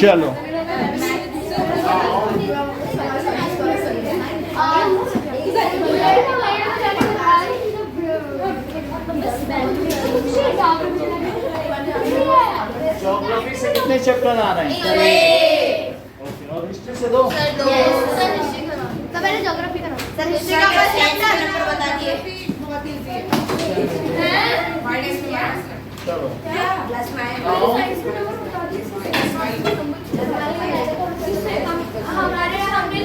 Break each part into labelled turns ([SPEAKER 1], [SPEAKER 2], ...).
[SPEAKER 1] चलो ज्योग्राफी से कितने चैप्टर आ रहे हैं? ओके, और हिस्ट्री से दो।
[SPEAKER 2] पहले ज्योग्राफी करो सर। हिस्ट्री का फर्स्ट चैप्टर नंबर बता दिए। बहुत इजी है।
[SPEAKER 1] चलो
[SPEAKER 2] प्लस माइनस हमारे हमने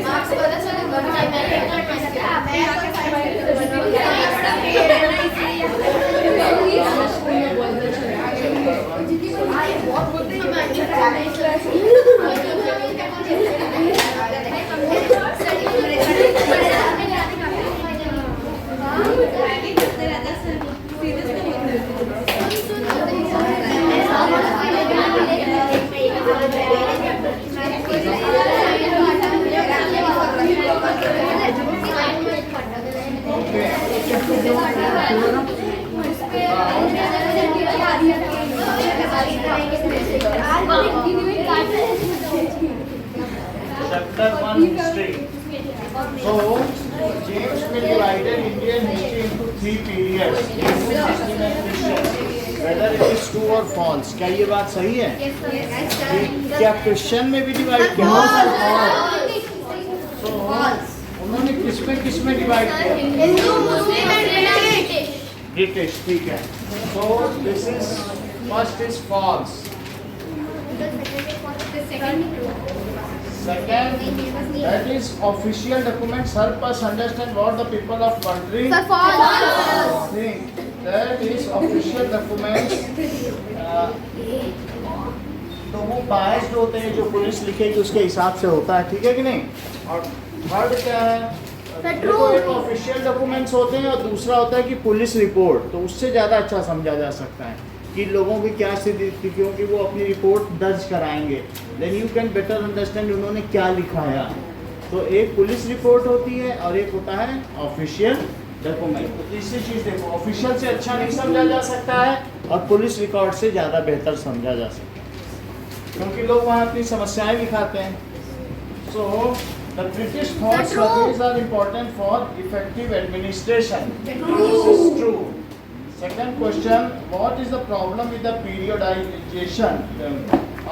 [SPEAKER 2] लास्ट नंबर बता दिए
[SPEAKER 1] Chapter 1 History. So, James Mill divided Indian history into 3 periods: Hindu, Muslim and Christian. Whether it is true or false. क्या ये बात सही है? क्या क्रिश्चियन में भी डिवाइड किया? So, उन्होंने किस में डिवाइड किया?
[SPEAKER 2] हिंदू, मुस्लिम एंड
[SPEAKER 1] ब्रिटिश, ठीक है. So, this is first is false. Second, that is official documents help us understand what the people of country think. That is official documents. तो वो biased होते हैं, जो पुलिस लिखेगी उसके हिसाब से होता है, ठीक है कि नहीं? और थर्ड क्या है? देखो, एक ऑफिशियल डॉक्यूमेंट्स होते हैं और दूसरा होता है कि पुलिस रिपोर्ट. तो उससे ज़्यादा अच्छा समझा जा सकता है कि लोगों की क्या स्थिति थी, क्योंकि वो अपनी रिपोर्ट दर्ज कराएंगे. Then you can better understand उन्होंने क्या लिखा है. तो एक पुलिस रिपोर्ट होती है और एक होता है ऑफिशियल डॉक्यूमेंट. तो तीसरी चीज़ देखो, ऑफिशियल से अच्छा नहीं समझा जा सकता है और पुलिस रिकॉर्ड से ज़्यादा बेहतर समझा जा सकता है, क्योंकि लोग वहाँ अपनी समस्याएं लिखाते हैं. सो the British thought surveys are important for effective administration. This is true. Second question, what is the problem with the periodization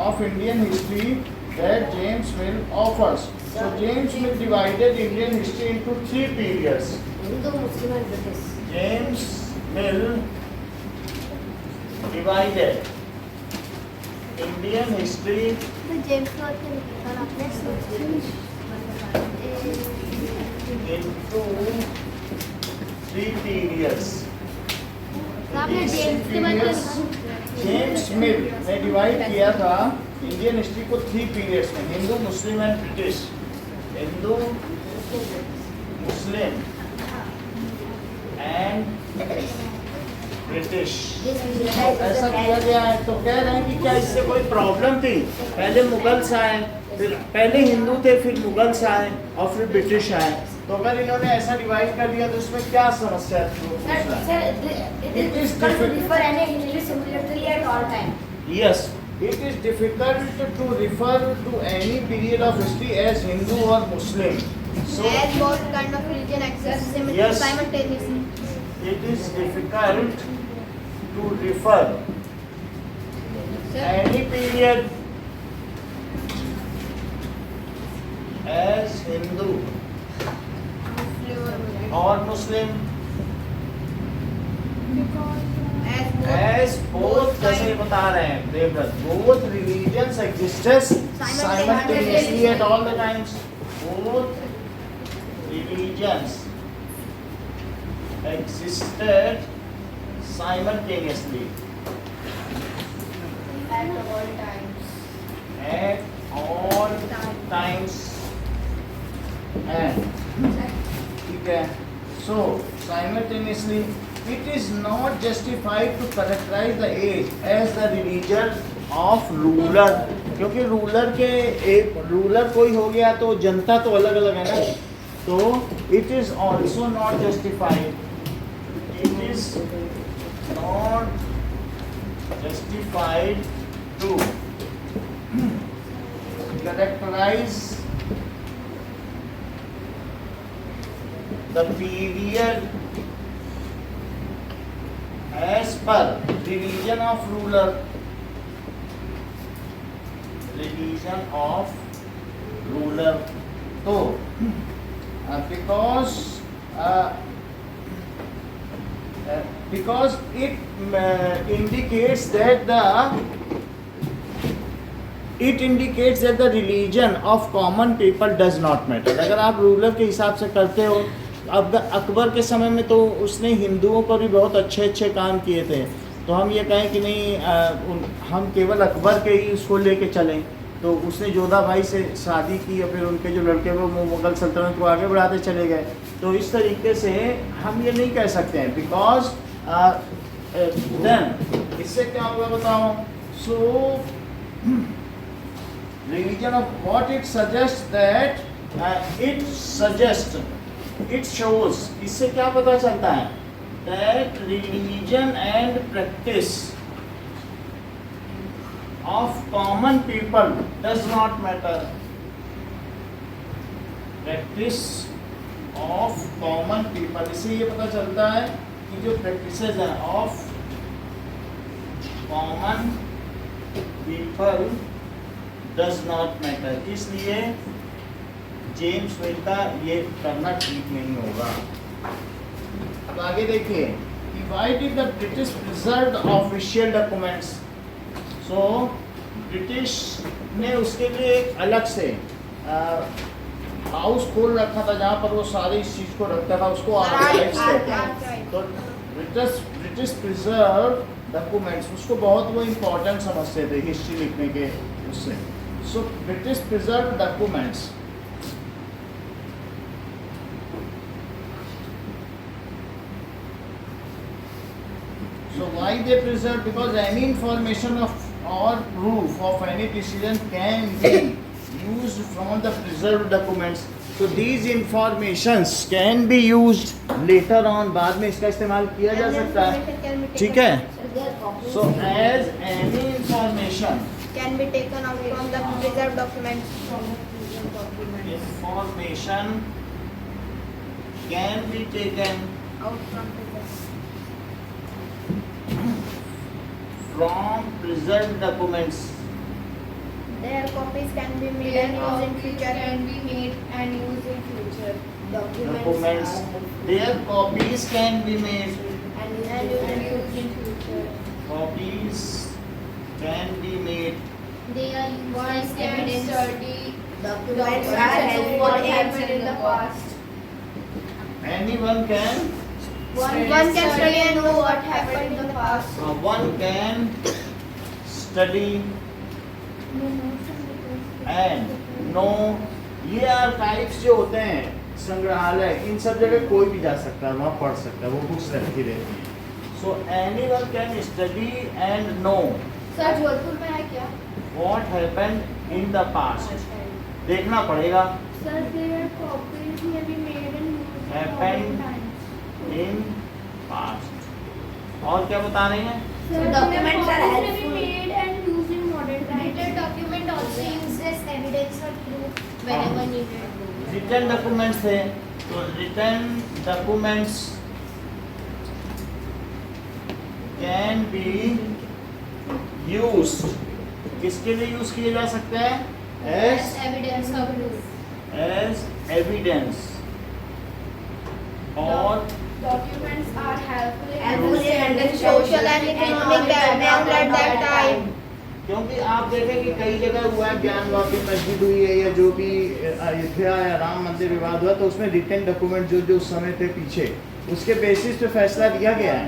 [SPEAKER 1] of Indian history that James Mill offers? So James Mill divided Indian history into 3 periods.
[SPEAKER 2] Hindu, Muslim and British.
[SPEAKER 1] James Mill divided Indian history into 3 periods. James मिल ने divide किया था Indian history को 3 periods में: Hindu, Muslim and British. Hindu, Muslim and British. ऐसा किया गया है. तो कह रहे हैं कि क्या इससे कोई प्रॉब्लम थी? पहले मुगल्स आए, फिर पहले हिंदू थे, फिर मुगल्स आए और फिर ब्रिटिश आए. तो अगर इन्होंने ऐसा डिवाइड कर दिया तो इसमें क्या समस्या थी? Yes, it is difficult to refer to any period of history as Hindu or Muslim. So,
[SPEAKER 2] as both kind of religion exist simultaneously.
[SPEAKER 1] It is difficult to refer any period as Hindu or Muslim as both जैसे बता रहे हैं Devvrat, both religions existed simultaneously at all the times. Both religions existed simultaneously
[SPEAKER 2] At all times.
[SPEAKER 1] at all times. And ठीक है. So simultaneously, it is not justified to characterize the age as the religion of ruler, क्योंकि ruler कोई हो गया तो जनता तो अलग अलग है ना, तो it is also not justified, it is not justified to characterise the period as per religion of ruler, religion of ruler. So because it indicates that the religion of common people does not matter. अगर आप ruler के हिसाब से करते हो, अब अकबर के समय में तो उसने हिंदुओं पर भी बहुत अच्छे अच्छे काम किए थे, तो हम ये कहें कि नहीं हम केवल अकबर के ही उसको लेके चलें, तो उसने जोधा भाई से शादी की और फिर उनके जो लड़के वो मुगल सल्तनत को आगे बढ़ाते चले गए, तो इस तरीके से हम ये नहीं कह सकते हैं, बिकॉज देन इससे क्या होगा बताओ। सो religion of what it suggest that it shows, इससे क्या पता चलता है, that religion and practice of common people does not matter, practice of common people, इससे ये पता चलता है कि जो प्रैक्टिसेस हैं of common people does not matter, इसलिए जेम्स वेल का ये करना ठीक नहीं होगा। अब आगे देखिए, why did the British preserve official documents. So British ने उसके लिए एक अलग से हाउस खोल रखा था जहाँ पर वो सारी इस चीज़ को रखता था, उसको आर्काइव्स कहते हैं। तो ब्रिटिश प्रिजर्व डॉक्यूमेंट्स, उसको बहुत वो इम्पोर्टेंट समझते थे हिस्ट्री लिखने के उससे। So British preserve documents, so why they preserve, because any information of or proof of any decision can be used from the preserved documents. So these informations can be used later on, बाद में इसका इस्तेमाल किया जा सकता है, ठीक है। So as any information
[SPEAKER 2] can be taken out from the preserved documents.
[SPEAKER 1] Information can be taken
[SPEAKER 2] Out from
[SPEAKER 1] preserved documents.
[SPEAKER 2] Their copies can be made and used in future. Can be made and used in future.
[SPEAKER 1] Documents. Their copies can be made
[SPEAKER 2] And used in future.
[SPEAKER 1] copies can be made.
[SPEAKER 2] They are used as evidence. Documents are helpful what happened in the past.
[SPEAKER 1] Anyone can
[SPEAKER 2] One can study and know what happened in the past.
[SPEAKER 1] one can study and know। ये archives जो होते हैं, संग्रहालय, इन सब जगह कोई भी जा सकता है, वहाँ पढ़ सकता है, वो बुक्स रखी रहती है। So anyone can study and no
[SPEAKER 2] sir Jodhpur में है क्या?
[SPEAKER 1] What happened in the past, देखना पड़ेगा।
[SPEAKER 2] Sir, their copies may be made and used in
[SPEAKER 1] Happened.
[SPEAKER 2] modern times.
[SPEAKER 1] In past, और क्या बता रही हैं?
[SPEAKER 2] So documents are helpful.
[SPEAKER 3] made and used in modern times.
[SPEAKER 2] Written document also used as evidence or proof whenever needed.
[SPEAKER 1] Return documents थे, तो return documents can be used, किसके लिए use किए जा सकते हैं?
[SPEAKER 2] As evidence or proof.
[SPEAKER 1] As evidence, और
[SPEAKER 3] Documents are helpful
[SPEAKER 2] Helpful in understanding social and economic background at that time.
[SPEAKER 1] क्योंकि आप देखें कि कई जगह हुआ है, ज्ञानवापी मस्जिद हुई है या जो भी अयोध्या या राम मंदिर विवाद हुआ, तो उसमें रिटन डॉक्यूमेंट जो उस समय थे पीछे, उसके बेसिस पे फैसला दिया गया है।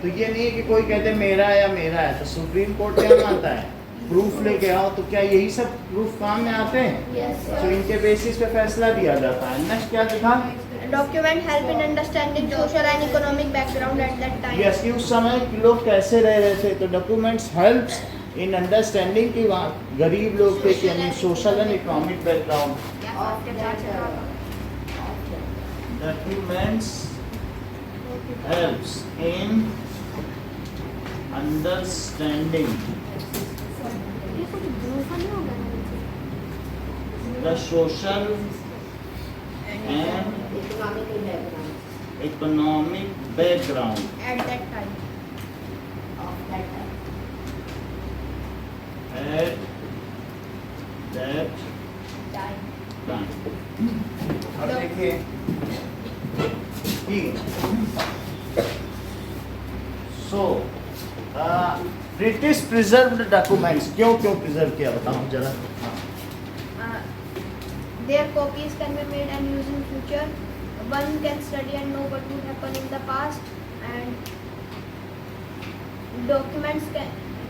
[SPEAKER 1] तो ये नहीं है कि कोई कहते मेरा है या मेरा है, तो सुप्रीम कोर्ट क्या मानता है, प्रूफ लेके आओ, तो क्या यही सब प्रूफ काम में आते हैं?
[SPEAKER 2] Yes.
[SPEAKER 1] तो इनके बेसिस पे फैसला दिया जाता है। नेक्स्ट क्या दिखा?
[SPEAKER 2] Document help in understanding social and economic background at that time.
[SPEAKER 1] Yes, कि उस समय लोग कैसे रह रहे थे, तो डॉक्यूमेंट्स हेल्प्स इन अंडरस्टैंडिंग की वहाँ गरीब लोग थे कि यानी social and economic background documents helps in understanding the social and economic background
[SPEAKER 2] at that time.
[SPEAKER 1] at that
[SPEAKER 2] Time.
[SPEAKER 1] time. अब देखिए कि सो ब्रिटिश प्रिजर्व्ड डॉक्यूमेंट्स क्यों प्रिजर्व किया बताओ जरा.
[SPEAKER 2] Their copies can be made and used in future. One can study and know what would happen in the past, and documents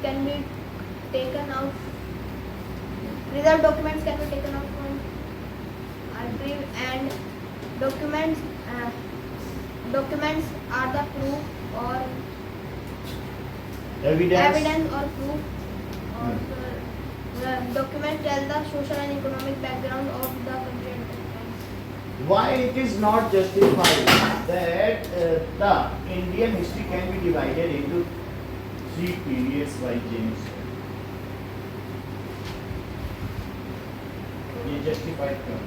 [SPEAKER 2] can be taken out. Preserved documents can be taken out from archive, and documents are the proof or evidence or proof or the documents tell the social and economic background of the country at that time.
[SPEAKER 1] Why it is not justified that the Indian history can be divided into 3 periods by James? ये justified क्यों?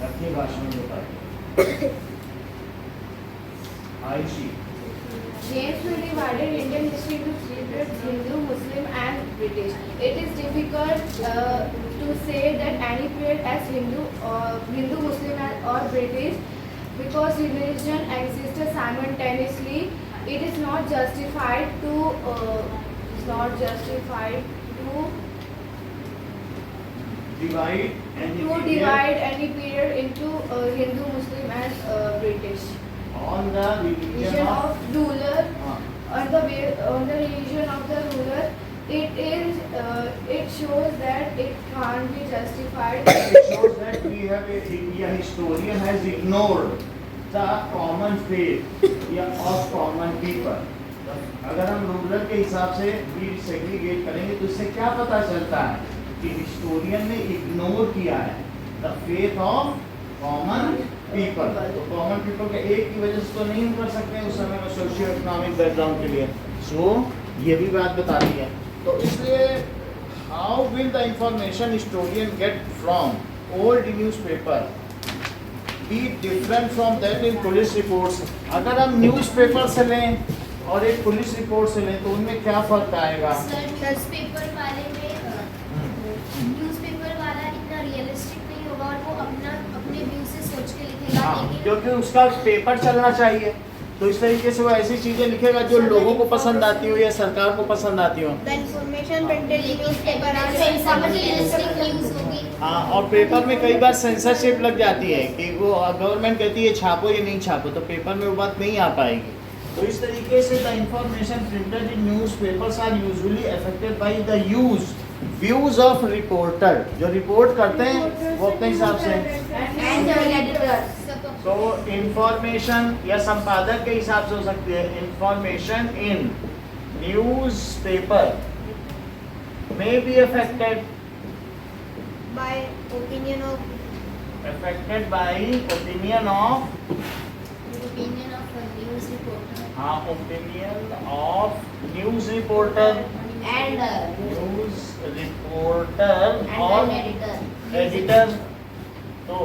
[SPEAKER 1] अपनी भाषा में बताइए. आयशी.
[SPEAKER 3] James will divided Indian history into 3 periods: Hindu, Muslim, and British. It is difficult to say that any period as Hindu, Muslim, or British, because religion existed simultaneously. It is not justified to
[SPEAKER 1] divide
[SPEAKER 3] any period into Hindu, Muslim, and British.
[SPEAKER 1] on the religion
[SPEAKER 3] Religion
[SPEAKER 1] of
[SPEAKER 3] of ruler,
[SPEAKER 1] हाँ.
[SPEAKER 3] on the religion of the ruler, it shows that it can't be justified.
[SPEAKER 1] It shows that we have a historian has ignored the common faith of common people. अगर हम ruler के हिसाब से भी segregate करेंगे तो इससे क्या पता चलता है कि हिस्टोरियन ने इग्नोर किया है the faith of common people. तो कॉमन पीपल के एक की वजह से तो नहीं कर सकते उस समय में सोशियो इकोनॉमिक बैकग्राउंड के लिए. सो ये भी बात बताती है. तो इसलिए how will the information historian get from old newspaper be different from that in police reports. अगर हम न्यूज़पेपर से लें और एक पुलिस रिपोर्ट से लें तो उनमें क्या फर्क आएगा?
[SPEAKER 4] न्यूज़पेपर वाले में न्यूज़पेपर वाला इतना रियलिस्टिक नहीं होगा और वो अपने व्यू से सोच के लिखेगा.
[SPEAKER 1] हाँ,
[SPEAKER 4] लेकिन
[SPEAKER 1] क्योंकि उसका पेपर चलना चाहिए तो इस तरीके से वो ऐसी चीजें लिखेगा जो लोगों को पसंद आती हो या सरकार को पसंद आती हो.
[SPEAKER 2] The information printed in newspaper are
[SPEAKER 4] realistic news होगी.
[SPEAKER 1] हाँ, और पेपर में कई बार सेंसरशिप लग जाती है कि वो गवर्नमेंट कहती है छापो या नहीं छापो, तो पेपर में वो बात नहीं आ पाएगी. तो इस तरीके से the information printed in newspapers are usually affected by the views of reporter. जो रिपोर्ट करते हैं वो अपने हिसाब से.
[SPEAKER 3] And the editors.
[SPEAKER 1] तो इंफॉर्मेशन या संपादक के हिसाब से हो सकती है. Information in newspaper may be affected
[SPEAKER 2] by opinion of
[SPEAKER 1] affected by opinion of
[SPEAKER 4] opinion of news reporter
[SPEAKER 1] हाँ opinion of news reporter
[SPEAKER 4] and
[SPEAKER 1] news reporter
[SPEAKER 4] and
[SPEAKER 1] और
[SPEAKER 4] एडिटर.
[SPEAKER 1] editor. तो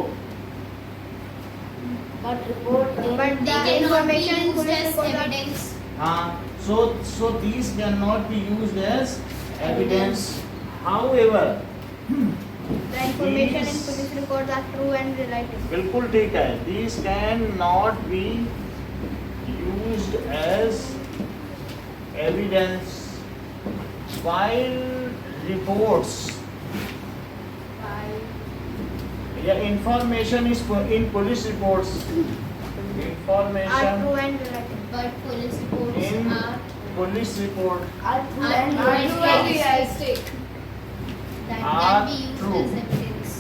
[SPEAKER 4] But report
[SPEAKER 2] But the
[SPEAKER 4] they cannot be
[SPEAKER 2] information
[SPEAKER 4] used
[SPEAKER 2] police
[SPEAKER 4] as
[SPEAKER 2] report are-
[SPEAKER 4] evidence.
[SPEAKER 1] हाँ, so these cannot be used as evidence. However,
[SPEAKER 2] the information in
[SPEAKER 1] These-
[SPEAKER 2] police reports are true and relative.
[SPEAKER 1] बिल्कुल ठीक है. These cannot be used as evidence while reports या information is in police reports.
[SPEAKER 2] Are
[SPEAKER 1] Information
[SPEAKER 2] true and relative.
[SPEAKER 4] But police reports
[SPEAKER 1] in
[SPEAKER 4] are
[SPEAKER 1] police report
[SPEAKER 2] Are true
[SPEAKER 4] Are
[SPEAKER 2] and
[SPEAKER 4] true and
[SPEAKER 2] relative.
[SPEAKER 3] realistic.
[SPEAKER 4] that
[SPEAKER 1] Are
[SPEAKER 4] can be used
[SPEAKER 1] true.
[SPEAKER 4] as evidence.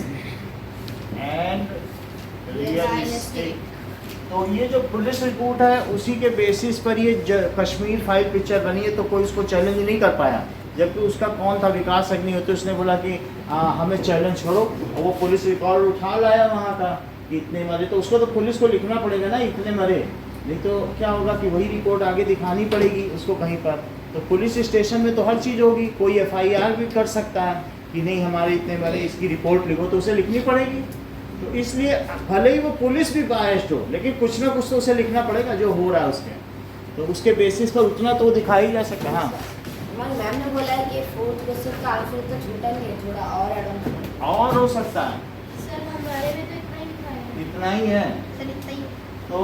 [SPEAKER 1] and realistic. तो तो ये जो police report है उसी के basis पर ये Kashmir file picture बनी है, तो कोई उसको चैलेंज नहीं कर पाया। जबकि उसका कौन था, विकास अग्निहोत्री, उसने बोला कि हमें चैलेंज करो, और वो पुलिस रिकॉर्ड उठा लाया वहाँ का कि इतने मरे, तो उसको तो पुलिस को लिखना पड़ेगा ना इतने मरे, नहीं तो क्या होगा कि वही रिपोर्ट आगे दिखानी पड़ेगी उसको कहीं पर। तो पुलिस स्टेशन में तो हर चीज़ होगी, कोई FIR भी कर सकता है कि नहीं हमारे इतने मरे, इसकी रिपोर्ट लिखो, तो उसे लिखनी पड़ेगी। तो इसलिए भले ही वो पुलिस भी बायस्ड हो, लेकिन कुछ ना कुछ तो उसे लिखना पड़ेगा जो हो रहा है उसके, तो उसके बेसिस पर उतना तो दिखाई जा सकता है। हाँ
[SPEAKER 3] मैम ने बोला है कि 4th क्वेश्चन का आंसर तो छोटा नहीं है, थोड़ा और ऐड ऑन
[SPEAKER 1] और हो सकता है,
[SPEAKER 4] सर हमारे में तो इतना ही लिखा है।
[SPEAKER 1] इतना ही है।
[SPEAKER 4] सर इतना ही।
[SPEAKER 1] तो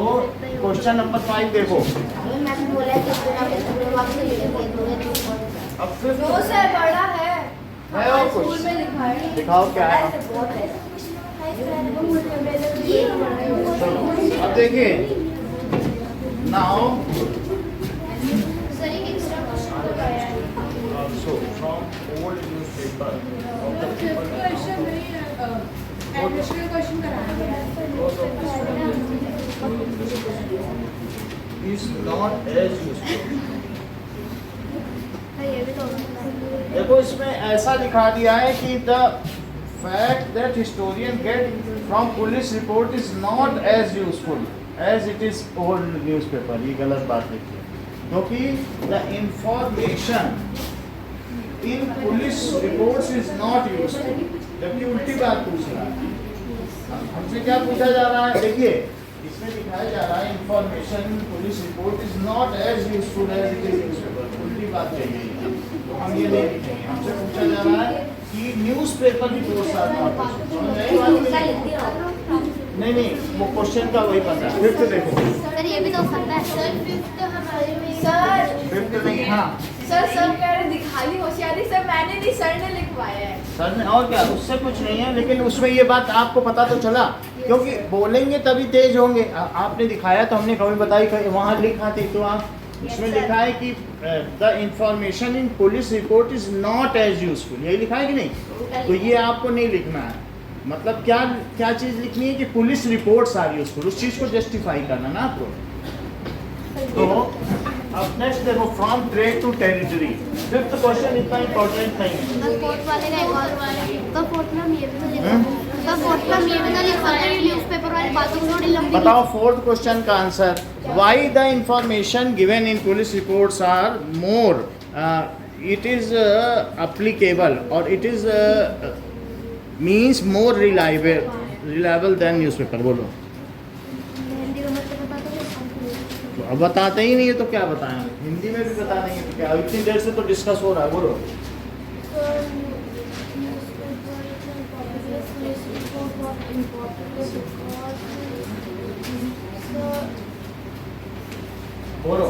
[SPEAKER 1] क्वेश्चन नंबर 5 देखो।
[SPEAKER 3] मैम ने बोला है कि पूरा वाक्य से लिखेंगे, थोड़े
[SPEAKER 1] अब फिर
[SPEAKER 3] नो सर बड़ा है
[SPEAKER 1] और कुछ
[SPEAKER 3] स्कूल में लिखा है।
[SPEAKER 1] दिखाओ क्या है।
[SPEAKER 3] बहुत है।
[SPEAKER 1] चलो अब देखिए, नाउ
[SPEAKER 4] सर एक एक्स्ट्रा क्वेश्चन बताया है।
[SPEAKER 1] also from old newspaper of the people is not as useful।
[SPEAKER 2] Sir ये भी तो होता है।
[SPEAKER 1] देखो इसमें ऐसा लिखा दिया है कि the fact that historian get from police report is not as useful as it is old newspaper। ये गलत बात लिखी है, क्योंकि the information in police reports is not useful, जबकि उल्टी बात पूछ रहा है। हमसे क्या पूछा जा रहा है, देखिए इसमें दिखाया जा रहा है information police report is not as useful as it is newspaper, उल्टी बात कही गई है, तो हम ये नहीं लिखेंगे। हमसे पूछा जा रहा है कि न्यूज़पेपर रिपोर्ट्स आर नॉट, समझ आई बात? नहीं वो क्वेश्चन का वही पता है। फिफ्थ देखो,
[SPEAKER 2] सर ये भी तो होता है।
[SPEAKER 4] सर फिफ्थ हमारे में
[SPEAKER 3] सर
[SPEAKER 1] फिफ्थ नहीं, हाँ
[SPEAKER 3] सर कह रहे दिखाली होशियारी सर मैंने नहीं, सर ने लिखवाया है।
[SPEAKER 1] सर ने, और क्या, उससे कुछ नहीं है, लेकिन उसमें ये बात आपको पता तो चला, क्योंकि बोलेंगे तभी तेज होंगे। आपने दिखाया तो हमने कभी बताई, वहाँ लिखा थी, तो आप इसमें लिखा है कि the information in police report is not as useful, यही लिखा है कि नहीं? तो ये आपको नहीं लिखना है, मतलब क्या क्या चीज़ लिखनी है कि पुलिस रिपोर्ट्स आर यूजफुल, उस चीज़ को जस्टिफाई करना ना आपको। तो अब नेक्स्ट देखो, from trade to territory. Fifth question इतना इंपॉर्टेंट नहीं है।
[SPEAKER 2] तो फोर्थ वाले का एक और तो फोर्थ में ये भी तो लिखा है। तो फोर्थ में ये भी तो लिखा है, न्यूज़पेपर वाली बातों को थोड़ी लंबी।
[SPEAKER 1] बताओ फोर्थ क्वेश्चन का answer. Why the information given in police reports are more, it is applicable और it is means more reliable than newspaper. बोलो,
[SPEAKER 2] हिंदी में मतलब बता दो।
[SPEAKER 1] तो अब बताते ही नहीं है तो क्या बताएं, हिंदी में भी बता देंगे तो क्या, इतनी देर से तो डिस्कस हो रहा है। बोलो, बोलो।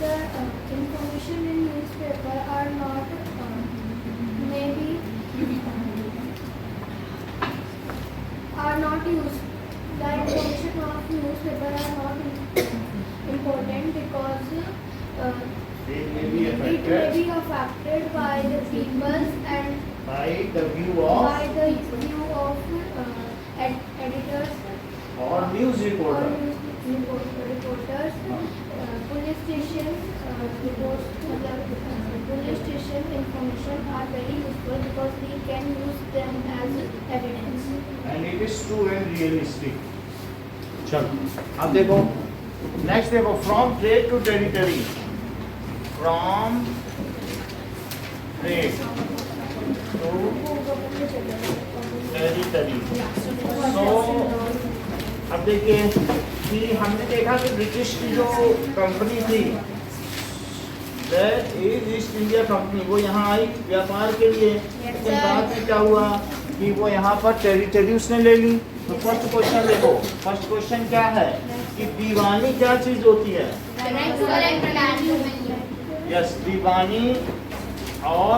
[SPEAKER 3] Sir, information in newspaper are not maybe are not used. The information of newspaper are not important because
[SPEAKER 1] It may be
[SPEAKER 3] it may
[SPEAKER 1] affected
[SPEAKER 3] be affected by the people and
[SPEAKER 1] by the view
[SPEAKER 3] by
[SPEAKER 1] of
[SPEAKER 3] the view of editors
[SPEAKER 1] or news
[SPEAKER 3] or
[SPEAKER 1] reporter।
[SPEAKER 3] reporters. Police station police station information are very useful because we can use them as evidence.
[SPEAKER 1] And it is true and realistic। चलो अब देखो next देखो, from trade to territory. From trade to territory. So अब देखिए कि हमने देखा कि ब्रिटिश की जो कंपनी थी that is east India company, वो यहाँ आई व्यापार के लिए, लेकिन बाद में क्या हुआ कि वो यहाँ पर टेरिटरी उसने ले ली। तो फर्स्ट क्वेश्चन देखो, फर्स्ट क्वेश्चन क्या है कि दीवानी क्या चीज़ होती है? यस, दीवानी और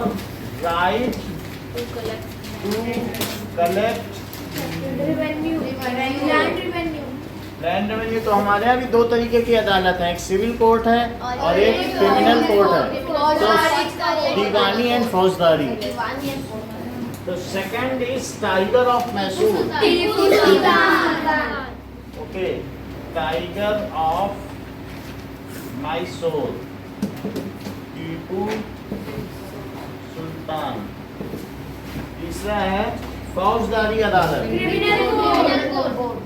[SPEAKER 1] right to collect land revenue. तो हमारे यहाँ भी दो तरीके की अदालत है, एक सिविल कोर्ट है और एक क्रिमिनल कोर्ट है, तो दीवानी एंड फौजदारी। तो second is tiger of Mysore. Okay, tiger of Mysore, Tipu Sultan. तीसरा है फौजदारी अदालत,
[SPEAKER 2] criminal code.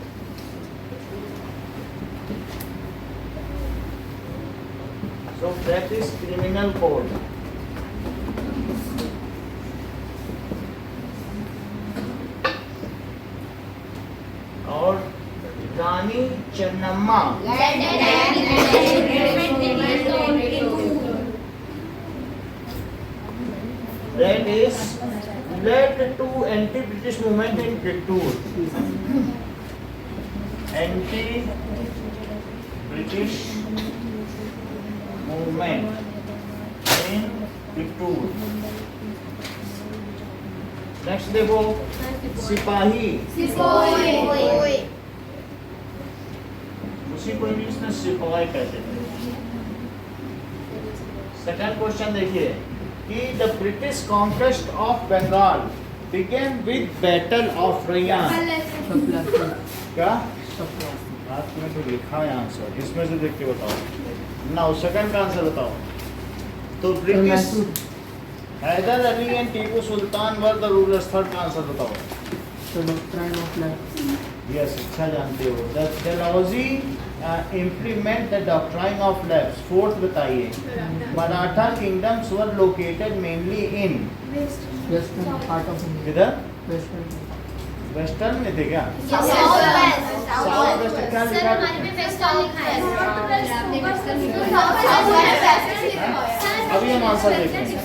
[SPEAKER 1] so that is criminal code. और रानी Channamma, that is led to anti-British movement in Kittur. Anti-British movement in Kittur. Next देखो सिपाही, उसी को इंग्लिश में सिपाही कहते हैं। सेकंड क्वेश्चन देखिए कि the British conquest of Bengal began with battle of रैयान। क्या रात में तो लिखा है आंसर, इसमें से देख के बताओ ना। सेकंड का आंसर बताओ। तो British Hyder Ali and Tipu Sultan were the rulers. Third का आंसर बताओ। यस, अच्छा जानते हो। The Dalhousie implement the doctrine of lapse। Fourth बताइए। Maratha kingdoms were located mainly in किधर? वेस्टर्न में थे क्या? साउथ वेस्ट क्या लिखा है? अभी हम आंसर देखेंगे।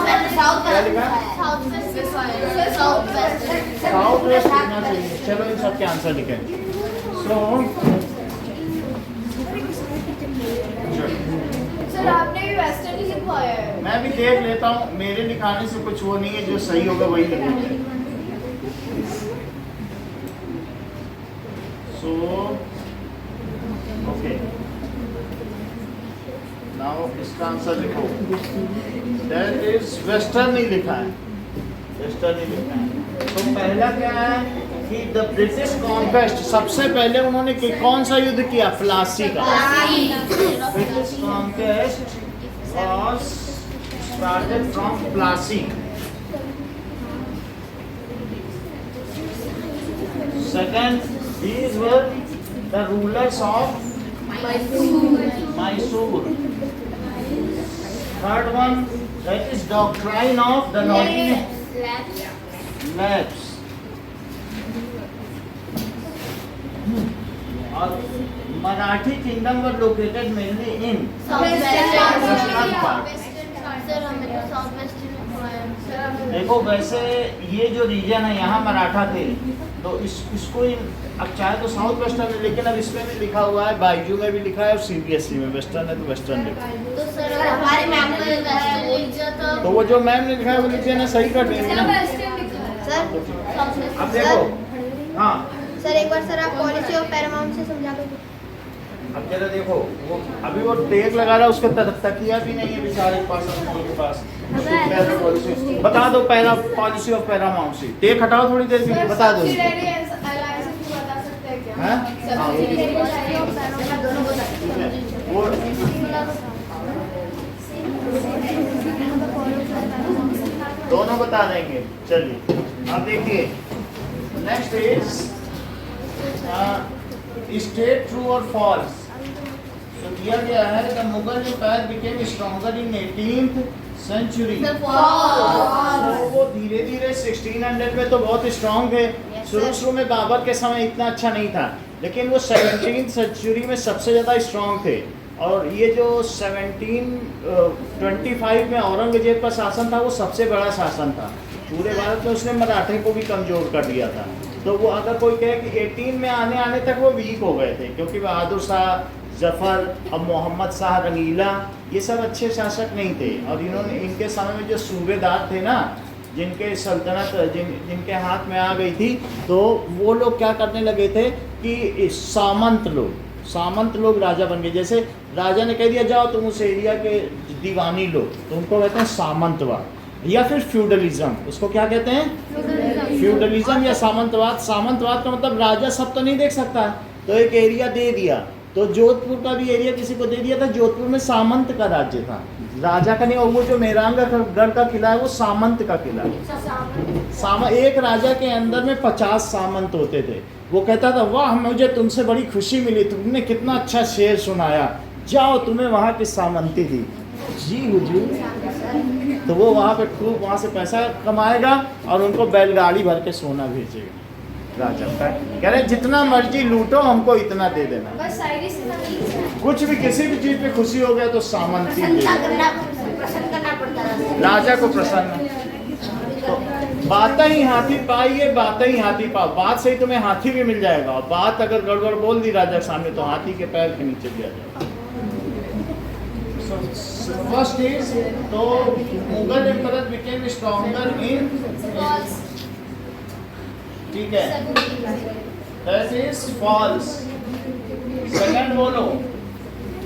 [SPEAKER 1] क्या लिखा? साउथ वेस्ट लिखना चाहिए। चलो इन सबके आंसर लिखें। सो
[SPEAKER 3] सर आपने भी वेस्टर्न ही लिखवाया है।
[SPEAKER 1] मैं भी देख लेता हूँ, मेरे लिखाने से कुछ वो नहीं है, जो सही होगा वही लिखेंगे। सो ओके, नाउ इसका आंसर लिखो। दैट इज वेस्टर्न ही लिखा है, वेस्टर्न ही लिखा है। तो पहला क्या है कि द ब्रिटिश कॉन्क्वेस्ट, सबसे पहले उन्होंने कौन सा युद्ध किया? प्लासी का। British conquest was started from Plassey. Second, these were the rulers of Mysore. Third one, that is doctrine of the lapse. और Marathi kingdom were located mainly in western part. देखो वैसे ये जो रीजन है यहाँ मराठा थे, तो इसको अब चाहे तो साउथ वेस्टर्न है, लेकिन अब इसमें भी लिखा हुआ है, बाइजू में भी लिखा है और सीबीएसई में वेस्टर्न है तो वेस्टर्न लिखा है। तो वो जो मैम ने लिखा है वो लिखिए ना, सही कर देंगे ना। अब देखो, हाँ
[SPEAKER 2] सर एक बार सर आप पॉलिसी ऑफ पैरामाउंट से समझा दो।
[SPEAKER 1] अब जरा देखो, वो अभी वो टेक लगा रहा है, उसके तकिया भी नहीं है बेचारे के पास, के पास। बता दो पैरा पॉलिसी ऑफ पैरामाउंट से। टेक हटाओ थोड़ी देर के लिए, बता दो। दोनों बता देंगे। चलिए अब देखिए, नेक्स्ट इज स्टेट ट्रू और फॉल्स। तो दिया गया है the Mughal empire became stronger in 18th century. वो धीरे धीरे 1600 में तो बहुत स्ट्रॉन्ग थे। शुरू में बाबर के समय इतना अच्छा नहीं था, लेकिन वो 17th सेंचुरी में सबसे ज़्यादा स्ट्रॉन्ग थे। और ये जो 1725 में औरंगजेब का शासन था, वो सबसे बड़ा शासन था पूरे भारत में। उसने मराठे को भी कमज़ोर कर दिया था। तो वो अगर कोई कहे कि 18 में आने तक वो वीक हो गए थे, क्योंकि बहादुर शाह, जफ़र, अब मोहम्मद शाह रंगीला, ये सब अच्छे शासक नहीं थे। और इन्होंने इनके समय में जो सूबेदार थे ना, जिनके सल्तनत जिनके हाथ में आ गई थी, तो वो लोग क्या करने लगे थे कि सामंत लोग राजा बन गए। जैसे राजा ने कह दिया जाओ तुम उस एरिया के दीवानी लो, तो उनको कहते हैं सामंतवाद या फिर फ्यूडलिज्म। उसको क्या कहते हैं? फ्यूडलिज्म या सामंतवाद। सामंतवाद का मतलब राजा सब तो नहीं देख सकता, तो एक एरिया दे दिया, तो जोधपुर का भी एरिया किसी को दे दिया था। जोधपुर में सामंत का राज्य था, राजा का नहीं। और वो जो मेहरानगढ़ का किला है वो सामंत का किला है। एक राजा के अंदर में 50 सामंत होते थे। वो कहता था वाह मुझे तुमसे बड़ी खुशी मिली, तुमने कितना अच्छा शेर सुनाया, जाओ तुम्हें वहाँ की सामंती दी। जी हुजूर। तो वो वहाँ पे खूब वहाँ से पैसा कमाएगा और उनको बैलगाड़ी भर के सोना भेजेगा। राजा कह रहे जितना मर्जी लूटो हमको इतना दे देना।
[SPEAKER 3] बस शायरी से
[SPEAKER 1] कुछ भी किसी भी चीज पे खुशी हो गया तो सामंती दे देना।
[SPEAKER 4] प्रसन्न करना पड़ता है
[SPEAKER 1] राजा को प्रसन्न। बातें ही हाथी पाई है, बातें ही हाथी पाओ। बात सही तुम्हें हाथी भी मिल जाएगा, और बात अगर गड़बड़ बोल दी राजा के सामने तो हाथी के पैर के नीचे दिया जाएगा। फर्स्ट इज तो मुगल एम्परर बिकेम स्ट्रॉन्गर इन, ठीक है, दैट इज फॉल्स। सेकंड बोलो,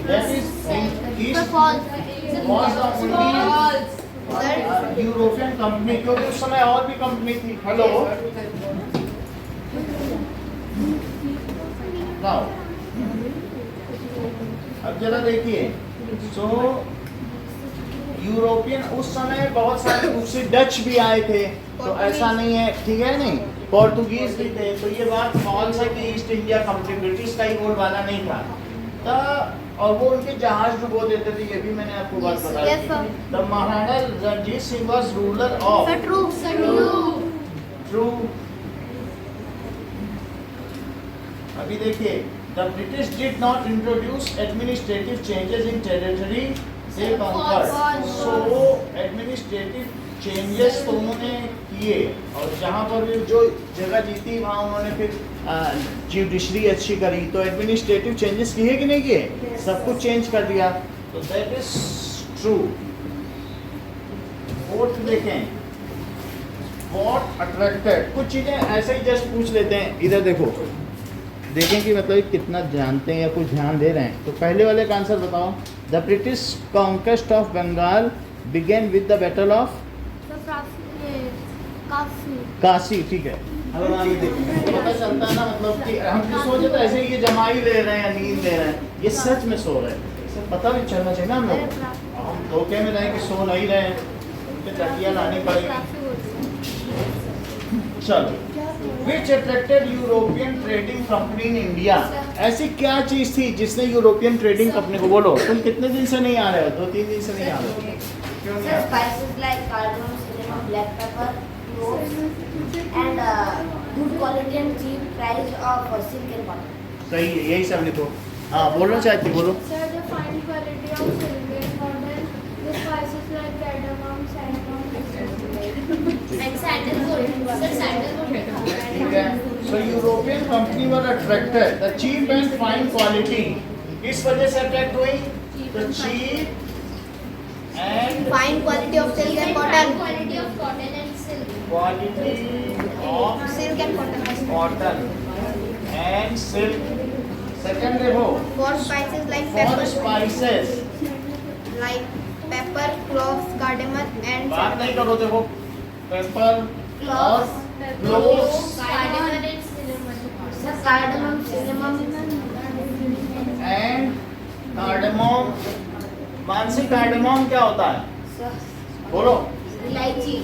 [SPEAKER 1] that is was the only European company, क्योंकि उस समय और भी कंपनी थी। हेलो नाउ अब जरा देखिए, सो यूरोपियन उस समय बहुत सारे दूसरे डच भी आए थे, तो ऐसा नहीं है, ठीक है नहीं, पोर्तुगीज भी थे। तो ये बात फॉल्स है कि ईस्ट इंडिया कंपनी ब्रिटिश का ही बोलबाला नहीं था। और वो उनके जहाज डुबो देते थे, ये भी मैंने आपको बात बताई थी। The Maharana Ranjit Singh was ruler of, true. अभी देखिए, the British did not introduce administrative changes in territory they conquered. So administrative changes तो उन्होंने किए, और जहाँ पर भी जो जगह जीती वहाँ उन्होंने फिर जुडिशरी अच्छी करी। तो एडमिनिस्ट्रेटिव चेंजेस किए कि नहीं किए, सब कुछ चेंज कर दिया। तो दैट इज ट्रू। फोर्थ देखें, व्हाट अट्रैक्टेड, कुछ चीजें ऐसे ही जस्ट पूछ लेते हैं। इधर देखो, देखें कि मतलब कितना जानते हैं या कुछ ध्यान दे रहे हैं। तो पहले वाले का आंसर बताओ। The British conquest of Bengal began with the battle of Kashi, ठीक है। अब आगे देखिए, तो पता चलता है ना, मतलब कि हम जो सोचे तो ऐसे ही ये जमा ही ले रहे हैं या नींद ले रहे हैं, ये सच में सो रहे हैं। इसे पता भी चलना चाहिए ना हम लोग। हम धोखे में रहे कि सो नहीं रहे हैं, उनके तकिया लानी पड़ेगी। चलो, विच attracted European trading company in India, ऐसी क्या चीज थी जिसने यूरोपियन ट्रेडिंग कंपनी को, बोलो तुम कितने दिन से नहीं आ रहे हो, 2-3 दिन से नहीं आ रहे हो, क्यों नहीं आ रहे?
[SPEAKER 4] spices like cardamom, cinnamon, black pepper, cloves, and good quality and cheap price of silk and cotton.
[SPEAKER 1] सही है, यही सब लिखो। हाँ बोलना चाहती, बोलो।
[SPEAKER 3] Sir, the fine quality of silk and cotton, the spices like cardamom, cinnamon,
[SPEAKER 4] And sandalwood. Sir, sandalwood.
[SPEAKER 1] ठीक है। So European company were attracted the cheap and fine quality, किस वजह से अट्रैक्ट हुई? तो cheap and
[SPEAKER 2] Fine quality of silk and cotton.
[SPEAKER 4] Quality of cotton and silk.
[SPEAKER 1] quality of
[SPEAKER 2] Silk and cotton.
[SPEAKER 1] cotton and silk. Second देखो,
[SPEAKER 2] For spices like
[SPEAKER 1] for
[SPEAKER 2] pepper,
[SPEAKER 1] spices,
[SPEAKER 2] cloves, cardamom, and
[SPEAKER 1] बात नहीं करो, देखो paper और cloves
[SPEAKER 4] Cardamom and cinnamon. Sir, cardamom, cinnamon.
[SPEAKER 1] And cardamom. Mansi cardamom क्या होता है,
[SPEAKER 4] Sir,
[SPEAKER 1] बोलो।
[SPEAKER 4] इलायची.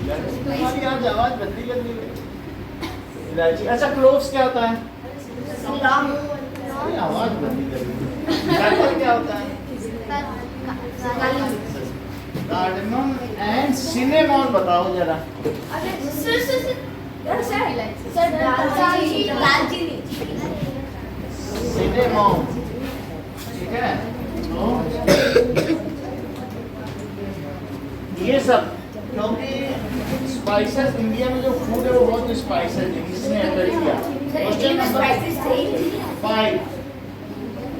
[SPEAKER 1] तुम्हारी आज आवाज बदली बदली हुई। इलायची। अच्छा, क्लोव्स क्या होता है?
[SPEAKER 4] Long.
[SPEAKER 1] ये आवाज बदली बदली। पेपर क्या होता है? कार्डेमम एंड सिनेमॉन बताओ जरा।
[SPEAKER 4] Sir, दालचीनी.
[SPEAKER 1] सिनेमॉन, ठीक है। तो ये सब, क्योंकि स्पाइसेस इंडिया में जो फूड है वो बहुत स्पाइसेस है, इसने एंटर किया। क्वेश्चन नंबर 5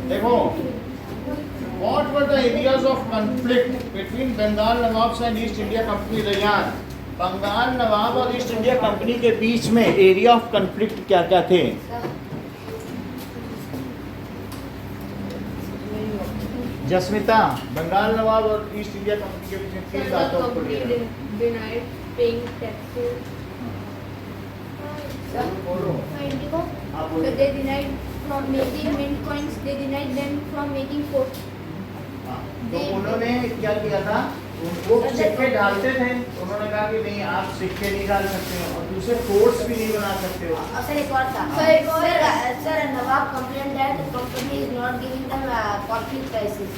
[SPEAKER 1] देखो, What were the areas of conflict between Bengal Nawab and East India Company? Rayyan, Bengal नवाब और ईस्ट इंडिया कंपनी के बीच में एरिया ऑफ कन्फ्लिक्ट क्या क्या थे? जस्मिता, बंगाल नवाब और ईस्ट इंडिया कंपनी के बीच में किन बातों को लेकर?
[SPEAKER 3] denied paying taxes.
[SPEAKER 1] बोलो।
[SPEAKER 3] Indigo,
[SPEAKER 1] हाँ
[SPEAKER 3] so
[SPEAKER 1] बोलो।
[SPEAKER 3] they denied from making mint coins. They denied them from making forts.
[SPEAKER 1] हाँ, तो उन्होंने क्या किया था, वो सिक्के डालते थे, उन्होंने कहा कि नहीं आप सिक्के नहीं डाल सकते हो और दूसरे कोर्ट्स भी नहीं बना सकते हो।
[SPEAKER 4] सर एक और था sir nawab complaint that the company is not giving them coffee prices.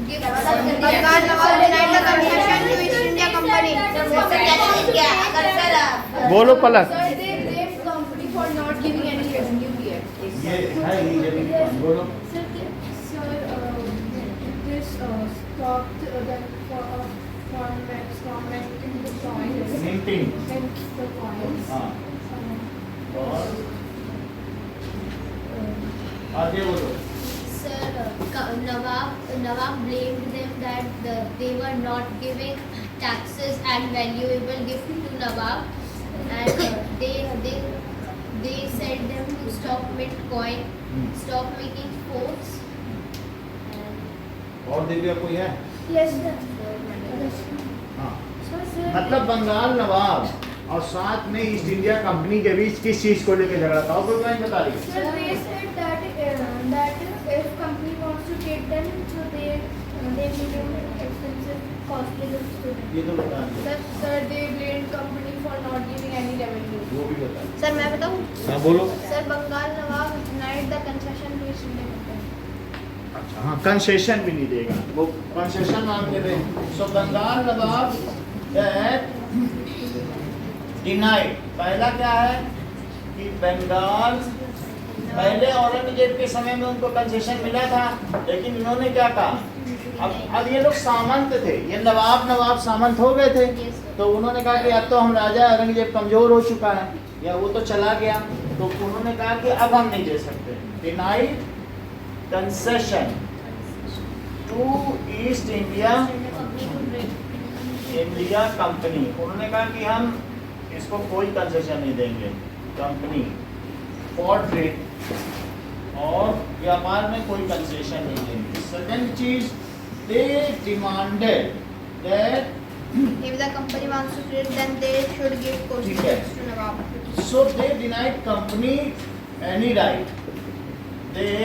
[SPEAKER 2] Bengal nawab denied the concession to East India Company.
[SPEAKER 4] क्या अगर सर
[SPEAKER 1] बोलो पलक।
[SPEAKER 3] Sir, they blamed company for not giving any revenue here.
[SPEAKER 1] ये है ये जमीन बोलो।
[SPEAKER 3] Sir, this stopped them from making the coins.
[SPEAKER 1] Minting।
[SPEAKER 3] Mint the coins.
[SPEAKER 1] हाँ और आगे बोलो।
[SPEAKER 5] Sir, Nawab blamed them that they were not giving taxes and valuable gift to Nawab, and they said them to stop mint coin, stop making forts.
[SPEAKER 1] और दिव्या कोई है?
[SPEAKER 3] Yes, sir.
[SPEAKER 1] हाँ
[SPEAKER 3] Sir,
[SPEAKER 1] मतलब बंगाल नवाब और साथ में ईस्ट इंडिया कंपनी के बीच किस चीज को लेकर झगड़ा था, और कोई बता रही है?
[SPEAKER 3] Sir, they said that if company wants to take them, so they give them expensive, costly gifts to them.
[SPEAKER 1] ये तो बता दो।
[SPEAKER 3] Sir, they blamed company for not giving any revenue.
[SPEAKER 1] वो भी बता।
[SPEAKER 2] सर मैं बताऊं?
[SPEAKER 1] हाँ बोलो।
[SPEAKER 2] Sir Bengal nawab denied the concession to East India Company.
[SPEAKER 1] अच्छा हाँ कंसेशन भी नहीं देगा, वो कंसेशन मांगते थे। सो बंगाल नवाब दैट डिनाइड, पहला क्या है कि बंगाल पहले औरंगजेब के समय में उनको कंसेशन मिला था, लेकिन इन्होंने क्या कहा, अब ये लोग सामंत थे, ये नवाब सामंत हो गए थे, तो उन्होंने कहा कि अब तो हम राजा औरंगजेब कमजोर हो चुका है या वो तो चला गया, तो उन्होंने कहा कि अब हम नहीं दे सकते। Denied concession to East India company, उन्होंने कहा कि हम इसको कोई कंसेशन नहीं देंगे, कंपनी फॉर ट्रेड और व्यापार में कोई कंसेशन नहीं देंगे। सेकंड चीज they demanded that
[SPEAKER 2] If the company wants to trade, then they should give costly
[SPEAKER 1] ठीक है।
[SPEAKER 2] gifts to Nawab.
[SPEAKER 1] so they denied company any right, they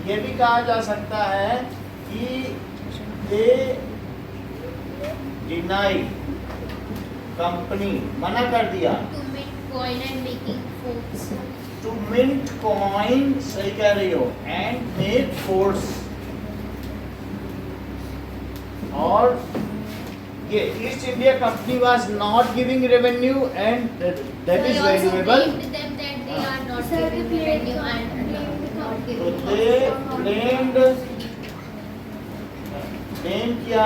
[SPEAKER 1] ये भी कहा जा सकता है कि दे डिनाइड कंपनी, मना कर दिया
[SPEAKER 5] To mint coin and making forts.
[SPEAKER 1] To mint coin, सही कह रही हो, एंड मेक फोर्स। और ये East India company was not giving revenue and that is
[SPEAKER 5] They also
[SPEAKER 1] valuable,
[SPEAKER 5] blamed them that they are not
[SPEAKER 3] Sir,
[SPEAKER 5] giving
[SPEAKER 3] they
[SPEAKER 5] revenue
[SPEAKER 3] blamed
[SPEAKER 5] and not
[SPEAKER 1] तो
[SPEAKER 5] giving
[SPEAKER 1] they blame किया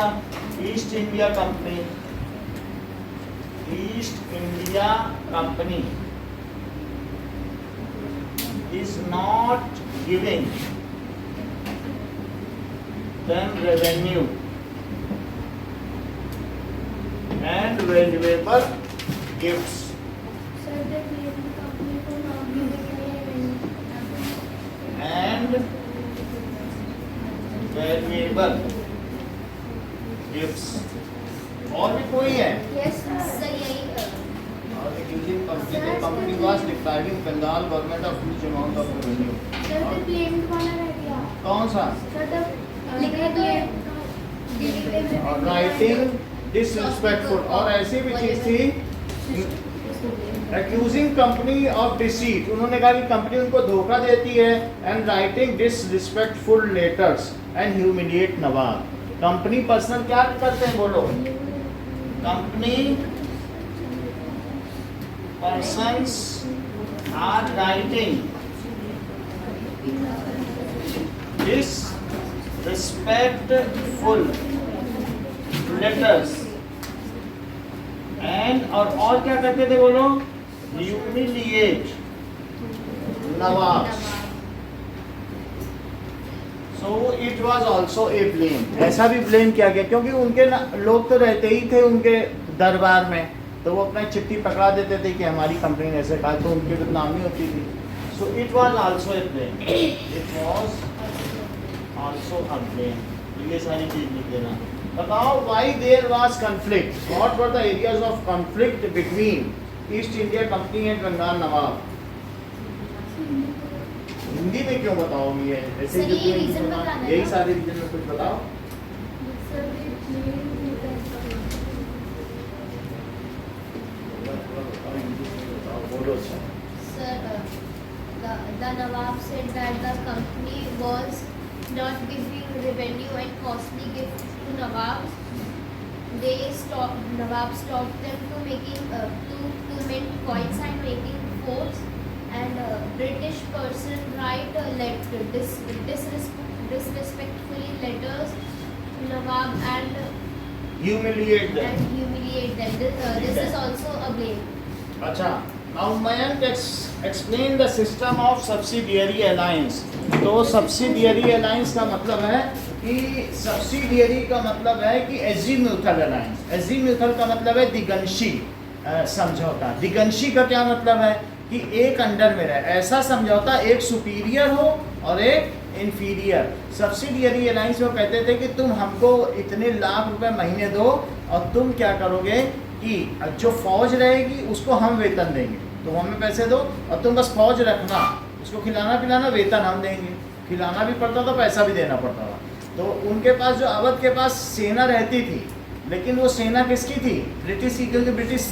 [SPEAKER 1] east India company, east India company is not giving them revenue and valuable gifts.
[SPEAKER 3] Sir, they blamed the company for not giving any revenue.
[SPEAKER 1] And valuable gifts. और भी कोई है?
[SPEAKER 3] Yes, sir.
[SPEAKER 5] Sir, यही
[SPEAKER 1] और accusing company, the company was depriving Bengal government of huge amount of revenue.
[SPEAKER 3] Sir, they blamed वाला रह गया.
[SPEAKER 1] कौन सा?
[SPEAKER 3] Sir,
[SPEAKER 5] लिखा तो है।
[SPEAKER 1] और writing disrespectful, और ऐसी भी चीज थी accusing company of deceit, उन्होंने कहा कि कंपनी उनको धोखा देती है, and writing disrespectful letters and humiliate Nawab. Company personal क्या करते हैं बोलो? Company persons are writing disrespectful letters and और क्या करते थे बोलो? humiliate Nawab. So it was also a blame, ऐसा भी ब्लेम किया गया क्योंकि उनके लोग तो रहते ही थे उनके दरबार में, तो वो अपना चिट्ठी पकड़ा देते थे कि हमारी कंपनी ने ऐसे कहा, तो उनकी बदनामी होती थी। So it was also a blame, it was also a blame। ये सारी चीज लिख देना। बताओ why there was conflict, what were the areas of conflict between East India Company and Bengal Nawab? Hindi में क्यों बताओगी ये ऐसे
[SPEAKER 5] सर,
[SPEAKER 1] जो
[SPEAKER 5] ये
[SPEAKER 1] तुम्हें
[SPEAKER 5] reason
[SPEAKER 1] बताना-
[SPEAKER 5] बताना है
[SPEAKER 1] यही
[SPEAKER 5] ना?
[SPEAKER 1] सारे रीजन में कुछ बताओ। बोलो अच्छा।
[SPEAKER 5] Sir, the Nawab said that the company was not giving revenue and costly gifts to Nawab. Nawab stopped them to making to mint coins and making forts. And British person write disrespectfully letters to Nawab and
[SPEAKER 1] Humiliate them.
[SPEAKER 5] humiliate them. This is also a blame.
[SPEAKER 1] अच्छा, now Mayank explain the system of subsidiary alliance. तो subsidiary alliance का मतलब है कि subsidiary का मतलब है कि azimuthal alliance. azimuthal का मतलब है दिगंशी समझौता. दिगंशी का क्या मतलब है कि एक अंडर में रहे, ऐसा समझौता एक सुपीरियर हो और एक इन्फीरियर. सब्सिडियरी अलायंस में कहते थे कि तुम हमको इतने लाख रुपए महीने दो और तुम क्या करोगे कि जो फौज रहेगी उसको हम वेतन देंगे, तुम हमें पैसे दो और तुम बस फौज रखना, उसको खिलाना पिलाना वेतन हम देंगे. खिलाना भी पड़ता था, पैसा भी देना पड़ता था. तो उनके पास जो अवध के पास सेना रहती थी, लेकिन वो सेना किसकी थी? ब्रिटिश की. क्योंकि ब्रिटिश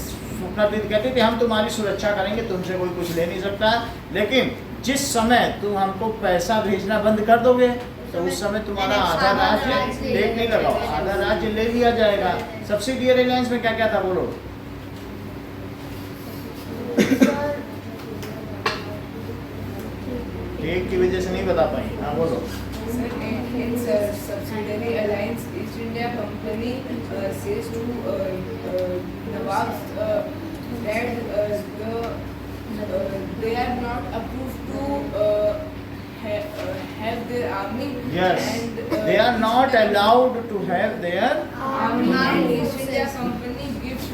[SPEAKER 1] कहते थे हम तुम्हारी सुरक्षा करेंगे, तुमसे कोई कुछ ले नहीं सकता, लेकिन जिस समय तुम हमको पैसा भेजना बंद कर दोगे तो उस समय तुम्हारा आधा राज्य देख नहीं लगाओ, आधा राज्य ले लिया जाएगा. सब्सिडियरी अलायंस में क्या क्या था बोलो? एक की वजह से नहीं बता पाई. हाँ बोलो.
[SPEAKER 3] In subsidiary alliance, East India Company says to Nawab that they are not approved to have their army.
[SPEAKER 1] Yes,
[SPEAKER 3] and
[SPEAKER 1] they are not allowed to have their
[SPEAKER 3] army. And East India Company gives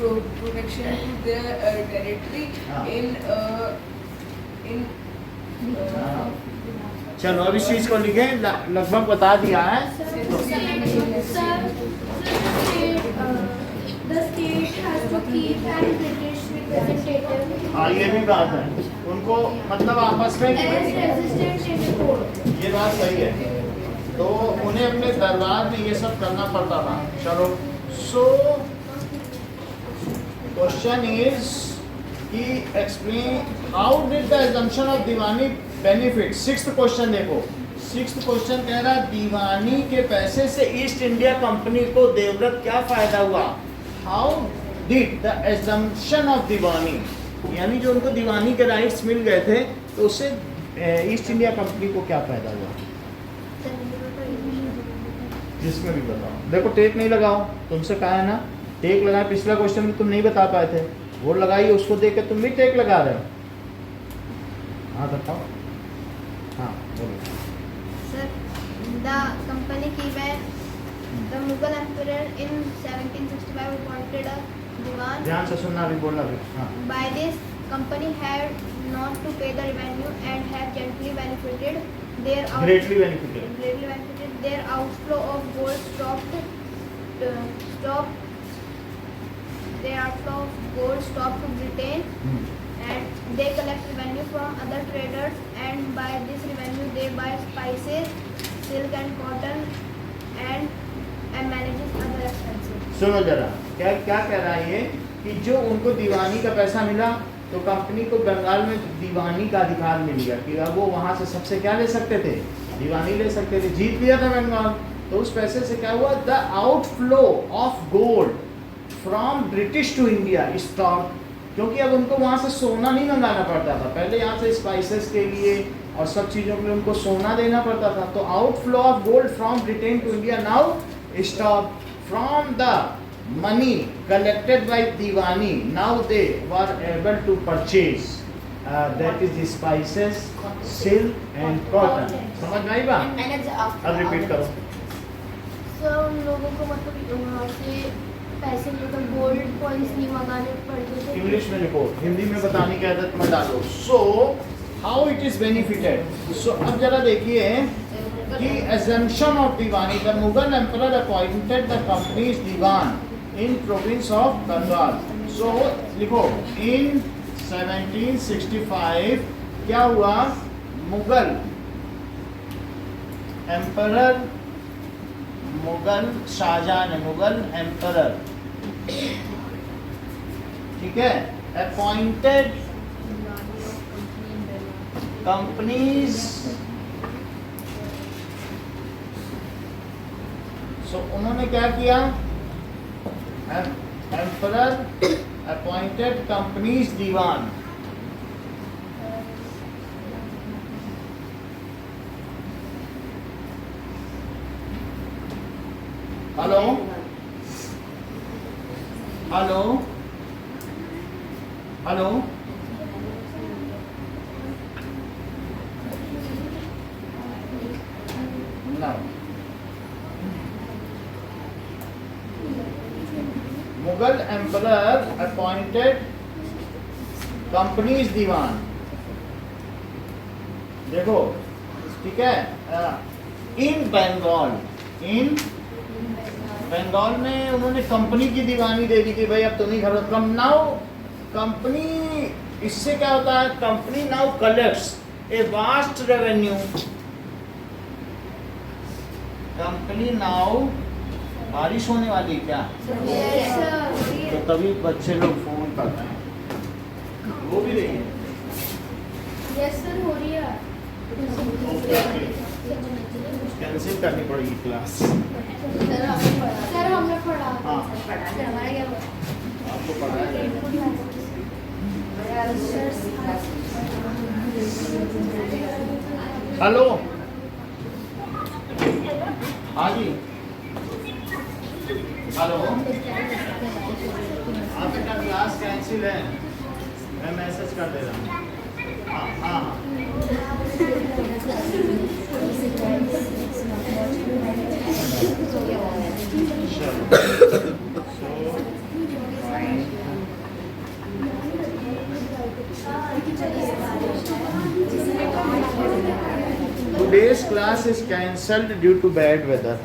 [SPEAKER 3] protection to their territory in
[SPEAKER 1] चलो अब इस चीज को लिखे, लगभग बता दिया है.
[SPEAKER 2] The state has to keep an British representative
[SPEAKER 1] हाँ ये भी बात है, उनको मतलब आपस में
[SPEAKER 2] as resistant in court.
[SPEAKER 1] ये बात सही है. तो उन्हें अपने दरबार में ये सब करना पड़ता था. चलो, सो क्वेश्चन इज कि explain how did the assumption of Deewani benefit. Sixth question देखो, सिक्स्थ क्वेश्चन कह रहा दीवानी के पैसे से ईस्ट इंडिया कंपनी को देवव्रत क्या फायदा हुआ. How did the assumption of Diwani, यानी जो उनको दीवानी के राइट्स मिल गए थे तो उससे ईस्ट इंडिया कंपनी को क्या फायदा हुआ. जिसमें भी बताओ. देखो टेक नहीं लगाओ, तुमसे कहा है ना टेक लगाए. पिछला क्वेश्चन में तुम नहीं बता पाए थे, वो लगाइए, उसको देख के तुम भी टेक लगा रहे हो. हाँ बताओ. हाँ बोलो.
[SPEAKER 2] Sir, the company Kiban, the Mughal emperor in 1765 appointed a diwan.
[SPEAKER 1] ध्यान से सुनना, अभी बोलना भी. हाँ.
[SPEAKER 2] By this, company had not to pay the revenue and have gently benefited their
[SPEAKER 1] Greatly benefited.
[SPEAKER 2] their outflow of gold stopped. Their outflow of gold stopped to Britain, and they collect revenue from other traders, and by this revenue they buy spices, silk and cotton, and manages other expenses.
[SPEAKER 1] सुनो जरा, क्या क्या कह रहा है ये कि जो उनको दीवानी का पैसा मिला तो कंपनी को बंगाल में दीवानी का अधिकार मिल गया कि अब वो वहाँ से सबसे क्या ले सकते थे, दीवानी ले सकते थे. जीत लिया था बंगाल, तो उस पैसे से क्या हुआ, the outflow of gold from British to India stop. क्योंकि अब उनको वहाँ से सोना नहीं मंगाना पड़ता था, पहले यहाँ से स्पाइसेस के लिए और सब चीज़ों के लिए उनको सोना देना पड़ता था. तो outflow of gold from Britain to India now stop. From the money collected by Diwani now they were able to purchase that is spices, silk and cotton. समझ में आई बात? अब रिपीट करो.
[SPEAKER 5] सर उन लोगों को मतलब वहाँ से पैसे लेकर गोल्ड कॉइन्स नहीं मंगाने पड़ते थे.
[SPEAKER 1] इंग्लिश में लिखो, हिंदी में बताने की आदत मत डालो. So how it is benefited. So अब जरा देखिए कि assumption of Deewani. The Mughal emperor appointed the company's diwan in province of Bengal. So लिखो in 1765 क्या हुआ, मुगल एम्परर मुगल शाहजहां है, मुगल एम्परर, ठीक है। अपॉइंटेड कंपनीज, सो उन्होंने क्या किया, emperor appointed company's Diwan, hello hello hello, no. Mughal emperor appointed company's Diwan, देखो ठीक है। इन बंगाल, इन बंगाल में उन्होंने कंपनी की दीवानी दे दी कि भाई अब तुम ही खरीदो। कम नाउ कंपनी, इससे क्या होता है, company now collects a vast revenue, company now, बारिश होने वाली है क्या?
[SPEAKER 3] Yes, sir.
[SPEAKER 1] तो तभी बच्चे लोग फोन करते हैं, वो भी रही है।
[SPEAKER 3] Yes, sir, हो रही है.
[SPEAKER 1] कैंसिल करनी पड़ेगी क्लास।
[SPEAKER 3] सर हमने पढ़ा.
[SPEAKER 1] हाँ,
[SPEAKER 3] सर हमारा क्या हुआ?
[SPEAKER 1] आपको पढ़ाया जाएगा। हेलो, हाँ जी, हेलो, आपका क्लास कैंसिल है, मैं मैसेज कर दे रहा हूँ। हाँ हाँ हाँ, Today's class is cancelled due to bad weather.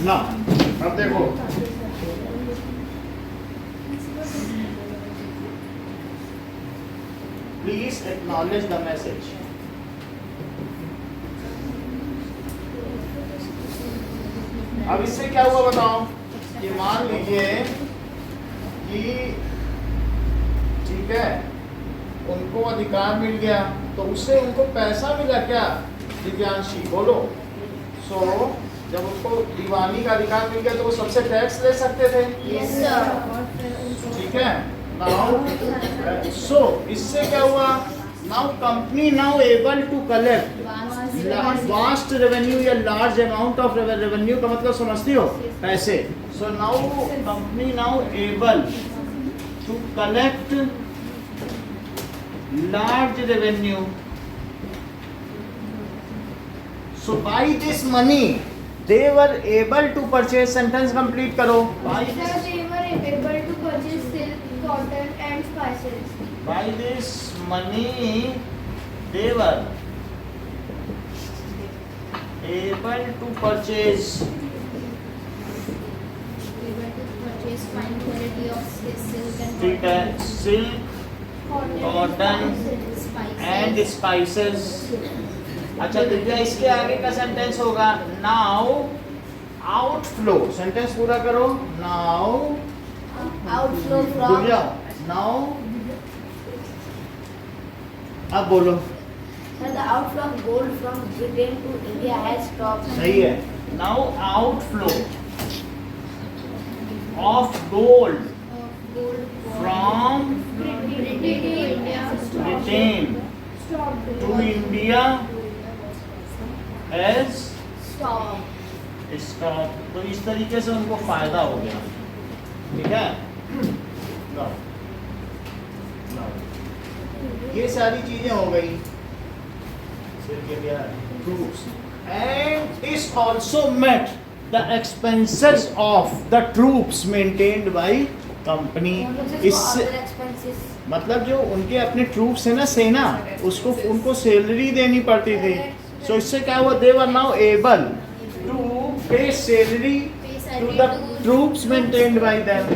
[SPEAKER 1] ना, अब देखो, please acknowledge the message. अब इससे क्या हुआ बताओ, कि मान लीजिए कि ठीक है उनको अधिकार मिल गया, तो उससे उनको पैसा मिला क्या? दिव्यांशी बोलो। सो जब उनको दीवानी का अधिकार मिल गया तो वो सबसे टैक्स ले सकते थे।
[SPEAKER 3] Yes, sir.
[SPEAKER 1] ठीक है। नाउ सो इससे क्या हुआ, now company now able to collect vast revenue या लार्ज अमाउंट ऑफ रेवेन्यू का मतलब समझती हो, पैसे। So now company now able to collect large revenue. So by this money they were able to purchase, sentence complete karo. By
[SPEAKER 3] Sir,
[SPEAKER 1] this,
[SPEAKER 3] they were able to purchase silk, cotton and spices.
[SPEAKER 1] by this money they were able to purchase
[SPEAKER 5] fine quality of silk and
[SPEAKER 1] ठीक है, silk, cotton and spices. अच्छा दिव्या, इसके आगे का sentence होगा now outflow. Sentence पूरा करो। Now
[SPEAKER 4] Outflow from
[SPEAKER 1] Divya, now अब बोलो।
[SPEAKER 4] Sir, the outflow of gold from Britain to India has stopped.
[SPEAKER 1] सही है। Now outflow of gold from Britain to India as stop. तो इस तरीके से उनको फायदा हो गया। ठीक है, लो, लो। ये सारी चीजें हो गई। Troops and is also met the expenses of the troops maintained by company. इससे
[SPEAKER 4] Other expenses.
[SPEAKER 1] मतलब जो उनके अपने ट्रूप्स है ना, सेना, उसको उनको सैलरी देनी पड़ती थी। सो इससे क्या हुआ, they were now able to pay salary to the troops maintained by them.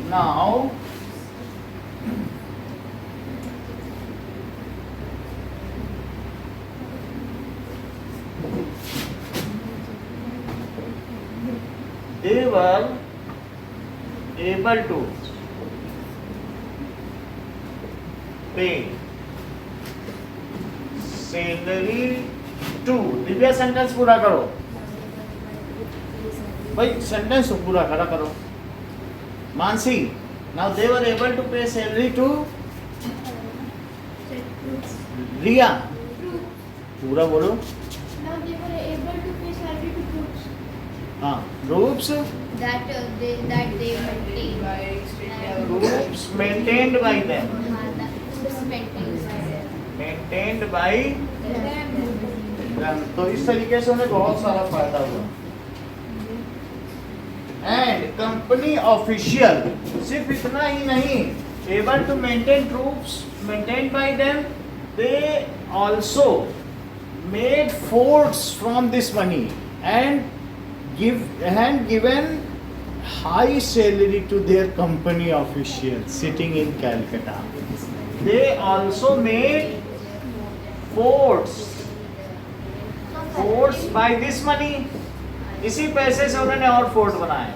[SPEAKER 1] Now they were able to pay salary to, Divya sentence पूरा करो भाई, सेंटेंस पूरा खड़ा करो। Mansi, now they were able to pay salary to रिया, पूरा बोलो।
[SPEAKER 2] Now they were able to pay salary to troops.
[SPEAKER 1] हाँ, troops
[SPEAKER 5] that they maintain.
[SPEAKER 1] troops maintained by them,
[SPEAKER 5] Troops
[SPEAKER 1] maintained by them। तो इस तरीके से उन्हें बहुत सारा फायदा हुआ। एंड कंपनी ऑफिशियल, सिर्फ इतना ही नहीं, able to maintain troops maintained by them, they also made forts from this money and given high salary to their company officials sitting in Calcutta. They also made forts by this money, इसी पैसे से उन्होंने और fort बनाए।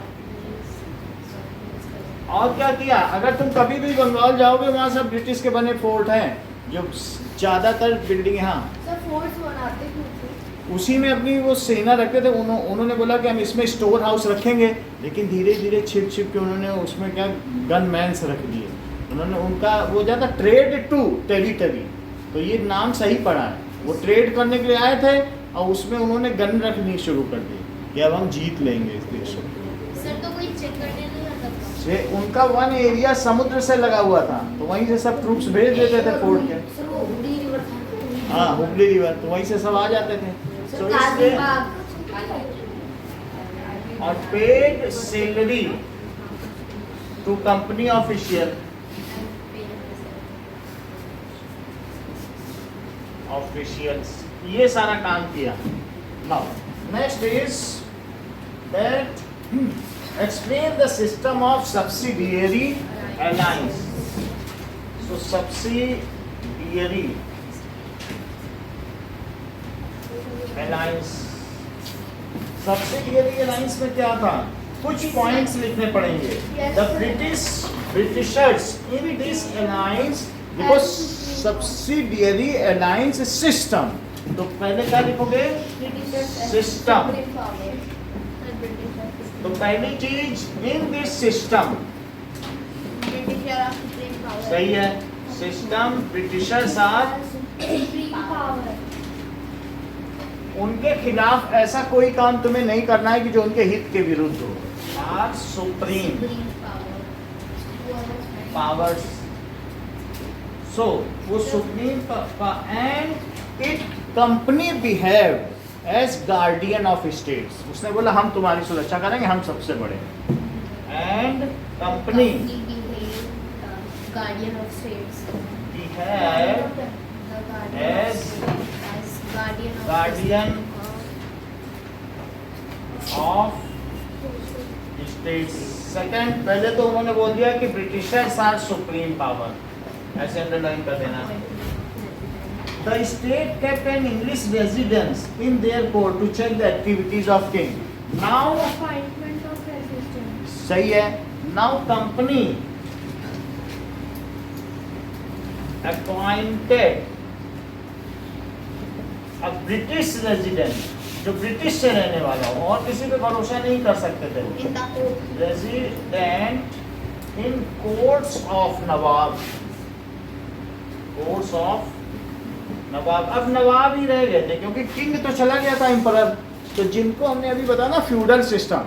[SPEAKER 1] और क्या किया, अगर तुम कभी भी बंगाल जाओगे वहाँ सब ब्रिटिश के बने फोर्ट हैं, जो ज़्यादातर बिल्डिंग यहाँ
[SPEAKER 3] सर फोर्ट्स बनाते क्यों थे?
[SPEAKER 1] उसी में अपनी वो सेना रखते थे। उन्होंने बोला कि हम इसमें स्टोर हाउस रखेंगे, लेकिन धीरे धीरे छिप छिप के उन्होंने उसमें क्या गन मैन्स रख दिए। उन्होंने उनका वो ज़्यादा ट्रेड टू टेरिटरी, तो ये नाम सही पड़ा है। वो ट्रेड करने के लिए आए थे और उसमें उन्होंने गन रखनी शुरू कर दी कि अब हम जीत लेंगे इस देश को।
[SPEAKER 5] सर तो कोई चेक करने नहीं आता था?
[SPEAKER 1] से उनका वन एरिया समुद्र से लगा हुआ था, तो वहीं से सब ट्रूप्स भेज देते थे फोर्ट के।
[SPEAKER 4] सर वो हुडी रिवर था।
[SPEAKER 1] हाँ, हुगली रिवर, तो वहीं से सब आ जाते थे।
[SPEAKER 4] सर
[SPEAKER 1] So इसलिए
[SPEAKER 4] काजीबाग।
[SPEAKER 1] और paid salary to company official officials, ये सारा काम किया। Now next is that explain the system of subsidiary alliance. So subsidiary alliance, subsidiary alliance में क्या था, कुछ पॉइंट्स लिखने पड़ेंगे। The Britishers in this alliance, because subsidiary alliance system, तो पहले क्या लिखोगे, सिस्टम। तो पहली चीज in this system,
[SPEAKER 2] Britisher are supreme power.
[SPEAKER 1] सही है, सिस्टम ब्रिटिशर्स आर, उनके खिलाफ ऐसा कोई काम तुम्हें नहीं करना है कि जो उनके हित के विरुद्ध हो। आर सुप्रीम पावर्स, सो वो supreme and it company behave as guardian of states. उसने बोला हम तुम्हारी सुरक्षा करेंगे, हम सबसे बड़े। And company
[SPEAKER 5] guardian of states.
[SPEAKER 1] Behave
[SPEAKER 5] As
[SPEAKER 1] guardian of states. Second, पहले तो उन्होंने बोल दिया कि ब्रिटिशर्स आर सुप्रीम पावर, ऐसे अंडरलाइन कर देना। The state kept an English residence in their court to check the activities of king. Now,
[SPEAKER 2] Appointment of president.
[SPEAKER 1] सही है। Now company appointed a British resident, जो ब्रिटिश से रहने वाला हो और किसी पे भरोसा नहीं कर सकते थे,
[SPEAKER 2] In the court.
[SPEAKER 1] resident in courts of Nawab, courts of Nawab. अब नवाब ही रह गए थे क्योंकि किंग तो चला गया था, एम्परर। तो जिनको हमने अभी बताया ना फ्यूडल सिस्टम,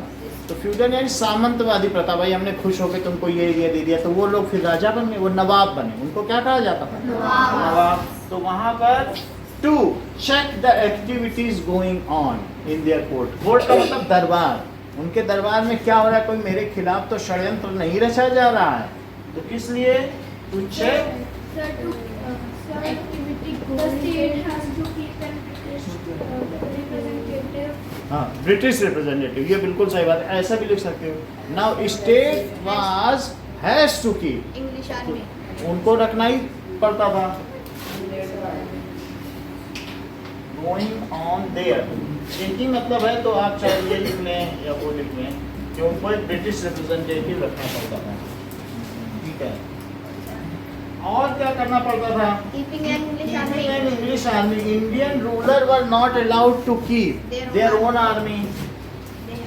[SPEAKER 1] तो फ्यूडल यानी सामंतवादी प्रथा, भाई हमने खुश होकर तुमको ये दे दिया, तो वो लोग फिर राजा बन गए, वो नवाब बने। उनको क्या कहा जाता था, नवाब। तो वहां पर to check the activities going on in their court. Court का मतलब दरबार, उनके दरबार में क्या हो रहा है, कोई मेरे खिलाफ तो षड्यंत्र नहीं रचा जा रहा है। तो किस लिए, to check
[SPEAKER 2] Sir, to activity the state has to keep an representative.
[SPEAKER 1] हाँ, ब्रिटिश रिप्रेजेंटेटिव, ये बिल्कुल सही बात है, ऐसा भी लिख सकते हो। Now state was has to keep,
[SPEAKER 2] English army.
[SPEAKER 1] उनको रखना ही पड़ता था। गोइंग ऑन देयर, चेकिंग मतलब है, तो आप चाहे ये लिख लें या वो लिख लें, के ऊपर ब्रिटिश रिप्रेजेंटेटिव रखना पड़ता था। ठीक है, और क्या करना पड़ता था?
[SPEAKER 2] Keeping an English
[SPEAKER 1] Keeping
[SPEAKER 2] army.
[SPEAKER 1] an English army. Indian ruler were not allowed to keep their own army.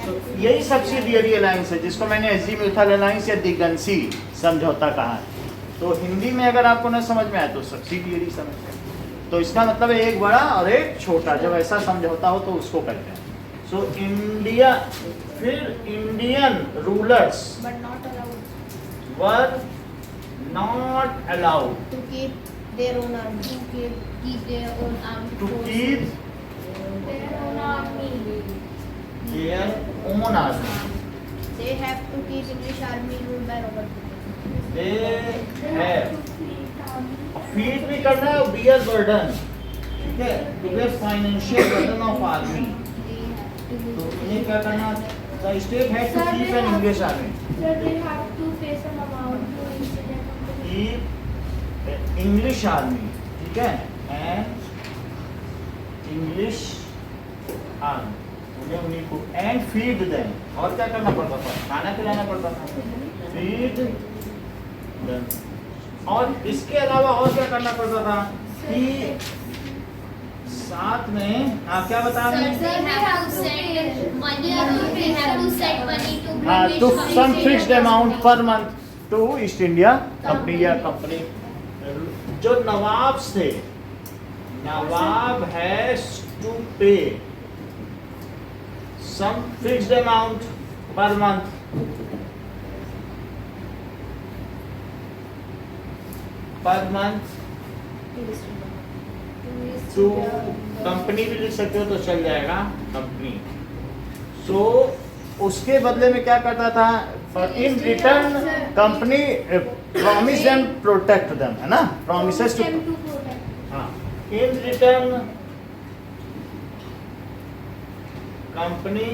[SPEAKER 1] So, यही सब्सिडियरी अलायंस है जिसको मैंने एजीम्यूथल अलायंस या दिगंसी समझौता कहा है। तो हिंदी में अगर आपको न समझ में आए तो सब्सिडियरी समझ में, तो इसका मतलब है एक बड़ा और एक छोटा, जब ऐसा समझौता हो तो उसको कहते हैं। सो इंडिया, फिर Indian rulers
[SPEAKER 2] But not allowed
[SPEAKER 1] were not allowed
[SPEAKER 2] to keep their own army.
[SPEAKER 5] keep their own armed
[SPEAKER 1] to
[SPEAKER 5] forces.
[SPEAKER 1] Keep
[SPEAKER 3] Their own army.
[SPEAKER 1] their own army.
[SPEAKER 2] They have to keep English army ruled by Robert Clive.
[SPEAKER 1] They have feed भी करना है और bear burden, ठीक है, to bear financial burden of army. तो ये क्या करना, the state has to keep an English army,
[SPEAKER 3] So they have to pay some amount to Indian company.
[SPEAKER 1] Keep English army, ठीक है, एंड इंग्लिश आर्मी उन्हें उन्हीं को एंड फीड देम। और क्या करना पड़ता था? खाना खिलाना पड़ता था, फीड देम। और इसके अलावा और क्या करना पड़ता था कि साथ में, हाँ क्या बता रहे हैं?
[SPEAKER 5] They have to send money. They have to send money to
[SPEAKER 1] हाँ,
[SPEAKER 5] British.
[SPEAKER 1] to
[SPEAKER 5] British
[SPEAKER 1] some fixed
[SPEAKER 5] Company.
[SPEAKER 1] amount per month to east India company या कंपनी। जो नवाब्स थे, नवाब हैज टू पे some fixed amount per month to company भी लिख सकते हो तो चल जाएगा, कंपनी। सो उसके बदले में क्या करता था? In return company promise and protect them, है ना, promises to,
[SPEAKER 3] Them to protect.
[SPEAKER 1] हाँ, in return company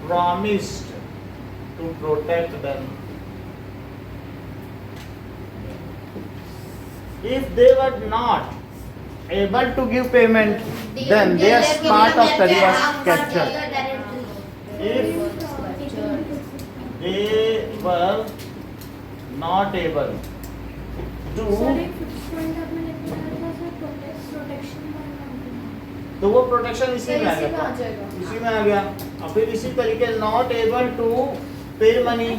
[SPEAKER 1] promised to protect them. If they were not able to give payment, then their part of territory was captured. If they were not able to,
[SPEAKER 3] Sir, एक fixed point आपने लिखा था sir, protection by company.
[SPEAKER 1] तो वो protection इसी में आ
[SPEAKER 3] इसी में आ
[SPEAKER 1] गया,
[SPEAKER 3] जाएगा.
[SPEAKER 1] इसी में आ गया। और फिर इसी तरीके नॉट एबल टू पे मनी,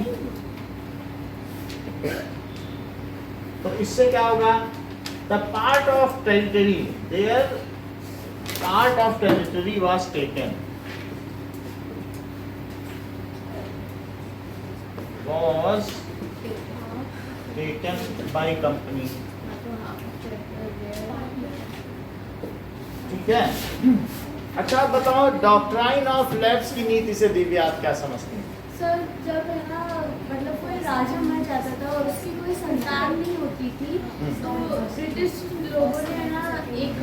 [SPEAKER 1] तो इससे क्या होगा? The part of territory, there part of territory was taken, was taken by company। ठीक है, अच्छा आप बताओ डॉक्ट्राइन ऑफ लैप्स की नीति से दिव्या आप क्या समझते हैं?
[SPEAKER 3] सर, जब है ना, मतलब कोई राजा मर जाता था और उसकी कोई संतान नहीं होती थी, तो ब्रिटिश लोगों ने है ना एक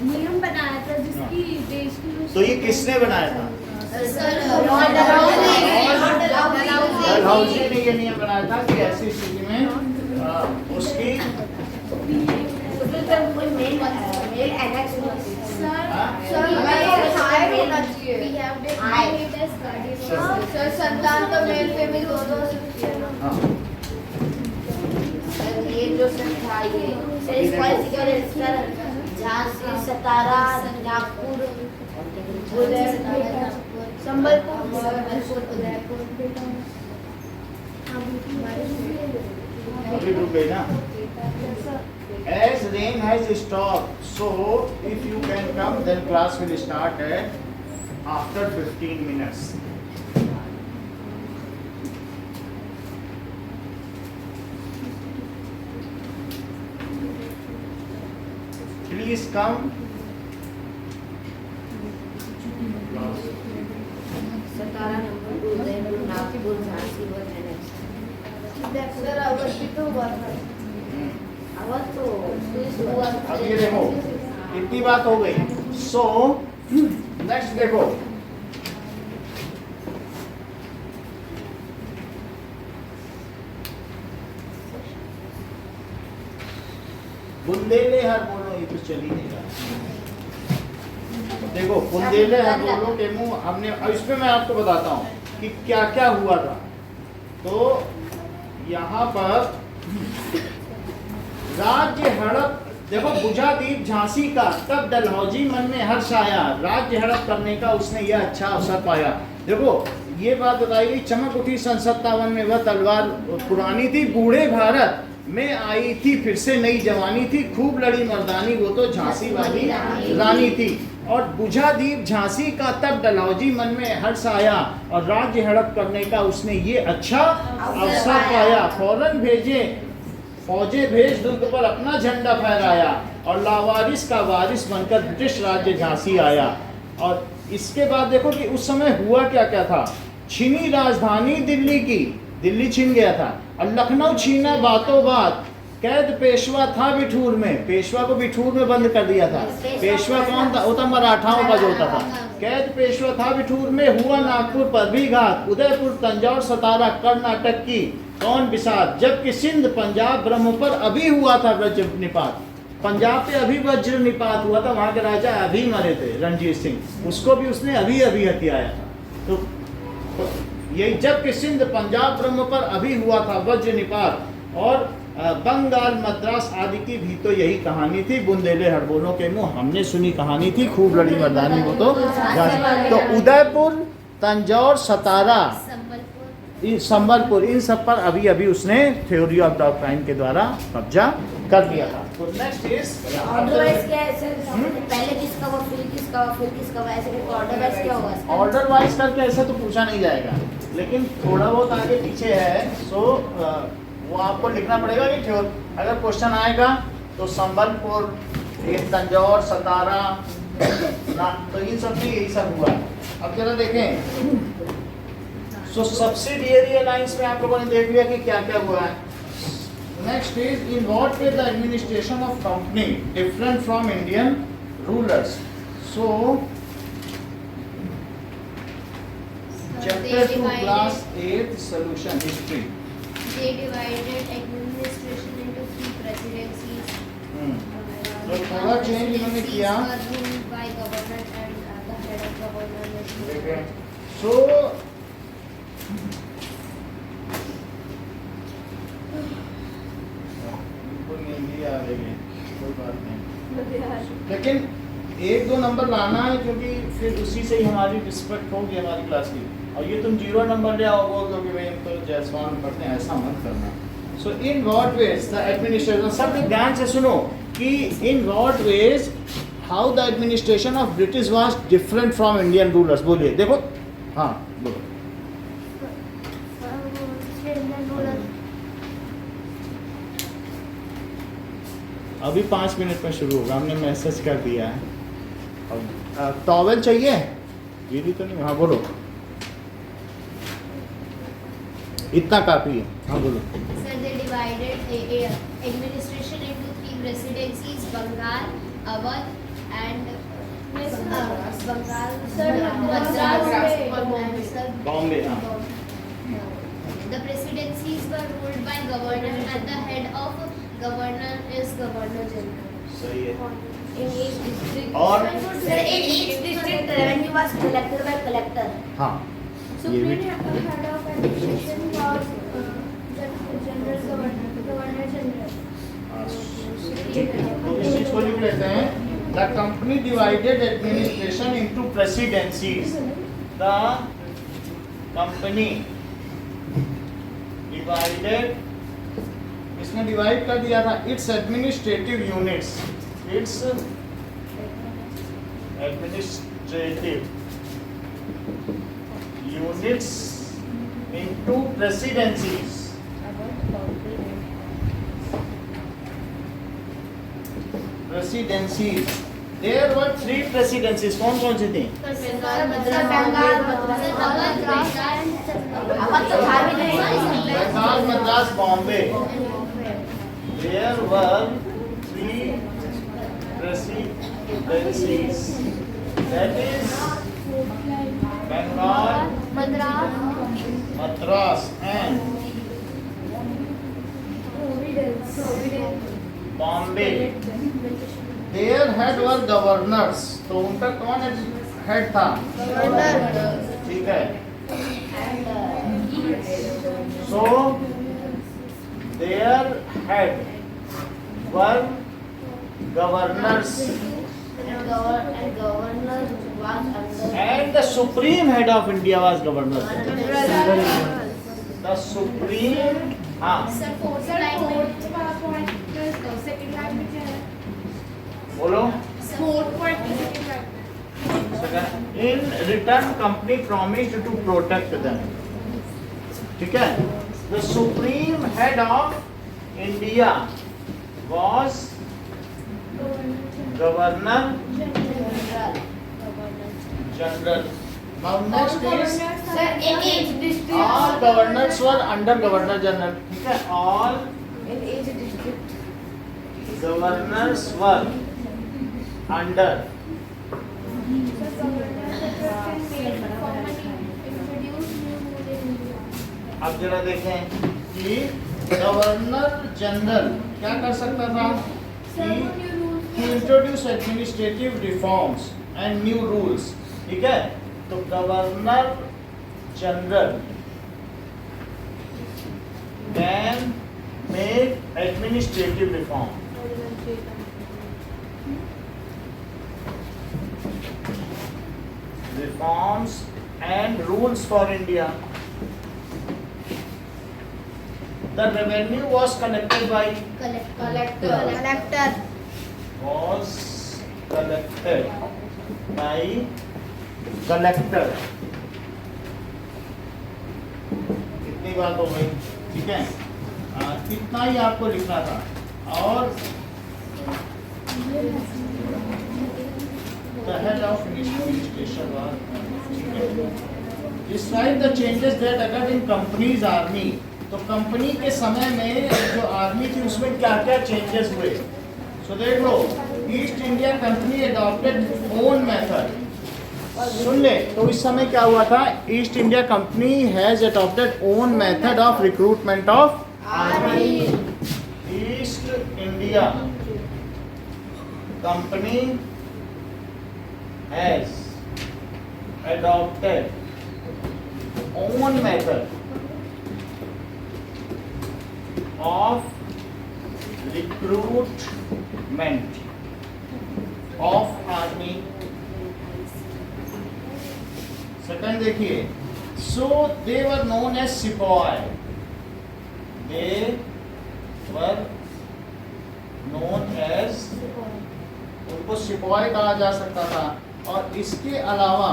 [SPEAKER 3] नियम बनाया था जिसकी देश की,
[SPEAKER 1] तो ये किसने बनाया था? डलहौजी ने ये नियम बनाया था कि ऐसी स्थिति में उसकी
[SPEAKER 3] सर संतान तो मेल फीमेल दोनों
[SPEAKER 4] ये जो संख्या है झांसी, सतारा, नागपुर,
[SPEAKER 1] अभी रुक गई ना। As rain has stopped, so if you can come, then class will start at after 15 minutes. Please come.
[SPEAKER 4] Satara, number 2, Udaipur, Nagpur, Jhansi व NX।
[SPEAKER 3] सर आवाज भी तो हुआ था।
[SPEAKER 4] आवाज तो हुआ था।
[SPEAKER 1] अब ये देखो इतनी बात हो गई। सो नेक्स्ट देखो, बुंदेले हर बोलो, ये तो चल ही नहीं रहा। देखो बुंदेले हरबोलो के मुंह हमने, अब इसमें मैं आपको बताता हूँ कि क्या क्या हुआ था। तो यहाँ पर राज्य हड़प, देखो बुझादीप झांसी का, तब डलहौजी मन में हर्ष आया, राज्य हड़प करने का उसने यह अच्छा अवसर पाया। देखो ये बात बताई गई, चमक उठी सन 57 में वह तलवार पुरानी थी, बूढ़े भारत में आई थी फिर से नई जवानी थी, खूब लड़ी मर्दानी वो तो झांसी वाली रानी थी। और बुझादीप झांसी का तब डलहौजी मन में हर्ष आया और राज्य हड़प करने का उसने ये अच्छा अवसर पाया। फौरन भेजे फौजे भेज दुर्ग पर अपना झंडा फहराया और लावारिस का वारिस बनकर ब्रिटिश राज्य झांसी आया। और इसके बाद देखो कि उस समय हुआ क्या क्या था। छीनी राजधानी दिल्ली की, दिल्ली छीन गया था, और लखनऊ छीना बातों बात, कैद पेशवा था बिठूर में, पेशवा को बिठूर में बंद कर दिया था। पेशवा कौन था? वो था मराठाओं का जो होता था। कैद पेशवा था बिठूर में, हुआ नागपुर पर भी घात, उदयपुर तंजौर सतारा कर्नाटक की कौन बिसात, जबकि सिंध पंजाब ब्रह्म पर अभी हुआ था वज्र निपात। पंजाब पे अभी वज्र निपात हुआ था, वहां के राजा अभी मरे थे रणजीत सिंह, उसको भी उसने अभी अभी हथियाया था। तो यही जबकि सिंध पंजाब ब्रह्म पर अभी हुआ था वज्र निपात, और बंगाल मद्रास आदि की भी तो यही कहानी थी। बुंदेले हड़बोलों के मुंह हमने सुनी कहानी थी, खूब लड़ी मर्दानी वो तो उदयपुर तंजौर सतारा संबलपुर इन सब पर अभी अभी उसने थ्योरी ऑफ डॉक्ट्राइन के द्वारा कब्जा कर लिया था। तो नेक्स्ट इज
[SPEAKER 4] ऑर्डर वाइज क्या है सर? पहले किसका हुआ, फिर किसका हुआ, फिर किसका हुआ, ऐसे करके ऑर्डर वाइज क्या होगा इसका?
[SPEAKER 1] ऑर्डर वाइज करके ऐसे तो पूछा नहीं जाएगा, लेकिन थोड़ा बहुत आगे पीछे है, सो वो आपको लिखना पड़ेगा कि अगर क्वेश्चन आएगा तो संबलपुर, तंजौर, सतारा ना, तो इन सब में यही सब हुआ। अब जरा देखें, सो सब्सिडियरी अलायंस में आप लोगों ने देख लिया कि क्या क्या हुआ है। Next is in what way the administration of company different from Indian rulers. So chapter 2 class 8 solution history.
[SPEAKER 5] They divided administration into 3 presidencies.
[SPEAKER 1] तो थोड़ा चेंज इन्होंने किया।
[SPEAKER 5] Were ruled by governor and the head of governor was
[SPEAKER 1] देखिए, सो कोई बात नहीं, लेकिन 1-2 number लाना है, क्योंकि फिर उसी से ही हमारी रिस्पेक्ट होगी हमारी क्लास की। और ये तुम 0 नंबर ले आओ क्योंकि भाई हम तो जैसवान पढ़ते हैं, ऐसा मत करना। So in what ways the administration, सब लोग ध्यान से सुनो कि in what ways how the administration of British was different from Indian rulers. बोलिए, देखो, हाँ बोलो। अभी 5 मिनट में शुरू होगा, हमने मैसेज कर दिया है। टॉवेल चाहिए? ये भी तो नहीं, हाँ बोलो, इतना काफी है, हाँ बोलो।
[SPEAKER 5] Sir, they divided administration into 3 presidencies: Bengal, Awadh, and Bengal, Madras,
[SPEAKER 1] Bombay, हाँ।
[SPEAKER 5] The presidencies were ruled by governor, and the head of governor is governor general.
[SPEAKER 1] सही है।
[SPEAKER 4] In each district,
[SPEAKER 1] और
[SPEAKER 4] sir, in each district revenue was collected by collector.
[SPEAKER 1] हाँ, ये भी
[SPEAKER 2] head of administration was general governor general.
[SPEAKER 1] तो इस चीज को लिख लेते हैं। The company divided administration into presidencies. The company divided, इसने डिवाइड कर दिया था its administrative units, its administrative units into presidencies. Presidencies, there were 3 presidencies. कौन कौन सी थी? Bengal, Madras, Bombay. There were 3 presidencies. That is Bengal, Madras, and Bombay. Their head were governors, तो उनका कौन हेड था?
[SPEAKER 2] गवर्नर।
[SPEAKER 1] ठीक है। So their head were governors
[SPEAKER 4] And governor was under.
[SPEAKER 1] and the supreme head of India was governor. The supreme, हाँ
[SPEAKER 5] Sir, fourth
[SPEAKER 3] Sir,
[SPEAKER 5] line में.
[SPEAKER 3] fourth point plus second line में क्या है?
[SPEAKER 1] बोलो।
[SPEAKER 3] Fourth point plus second line.
[SPEAKER 1] In return, company promised to protect them. ठीक है? The supreme head of India was Governor General. Now next is
[SPEAKER 3] Sir, in each district.
[SPEAKER 1] all governors were under Governor General. ठीक है? All
[SPEAKER 3] In each district.
[SPEAKER 1] governors were under. अब जरा देखें कि governor general क्या कर सकता था कि introduce administrative reforms and new rules. ठीक है, तो governor general can make administrative reform. Reforms and rules for India. The revenue was collected by
[SPEAKER 2] collector.
[SPEAKER 1] was collected by collector. इतनी बात हो गई, ठीक है। इतना ही आपको लिखना था। और the head of administration was describe the changes that occurred in company's army। तो कंपनी के समय में जो आर्मी थी उसमें क्या क्या चेंजेस हुए। सो देख लो, East India Company adopted own method. सुन ले, तो इस समय क्या हुआ था? East India Company has adopted own method of recruitment of army. East India Company has adopted own method of recruitment of army। Second देखिए, so they were known as सिपाही। They were known as, उनको सिपाही कहा जा सकता था। और इसके अलावा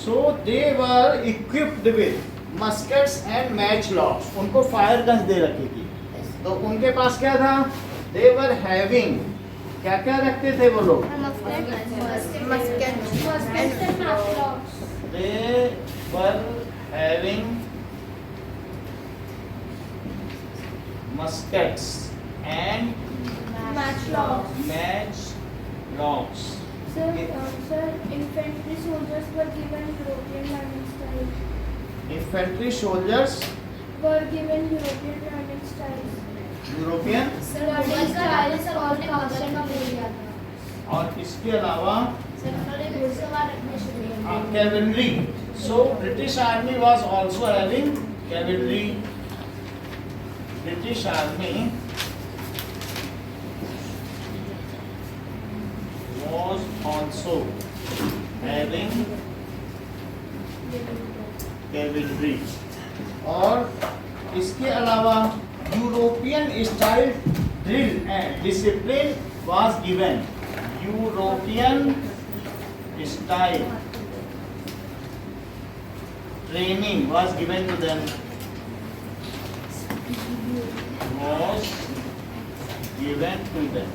[SPEAKER 1] so they were equipped with muskets and match locks. उनको फायर गन्स दे रखी थी। तो उनके पास क्या था? दे वर हैविंग, क्या क्या रखते थे वो लोग? They were having muskets and match locks।
[SPEAKER 3] Sir, infantry soldiers were given European learning style.
[SPEAKER 1] Infantry soldiers
[SPEAKER 3] Were given European learning styles.
[SPEAKER 1] European.
[SPEAKER 5] Sir, Mughal styles are all Mughal का बोल दिया था।
[SPEAKER 1] और इसके अलावा
[SPEAKER 5] Sir, उन्होंने घुड़सवार रखने शुरू किए।
[SPEAKER 1] cavalry। So British Army was also having cavalry। British Army was also having cavalry। और इसके अलावा European style drill and discipline was given। European style training was given to them। was given to them।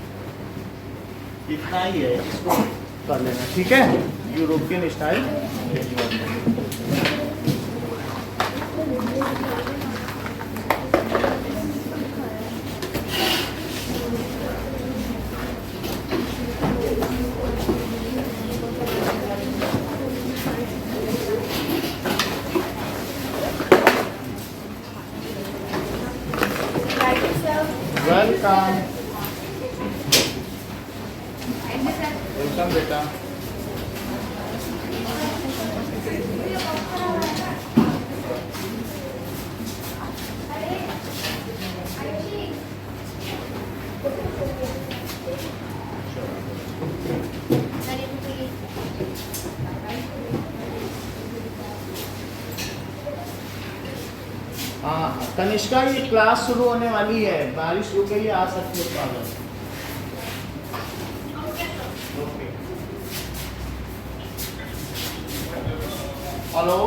[SPEAKER 1] इतना ही है, इसको कर लेना, ठीक है। यूरोपियन स्टाइल वेलकम वेलकम बेटा। हाँ तनिष्का, ये क्लास शुरू होने वाली है, बारिश रुक गई है, आ सकती हो पागल। ओके हेलो,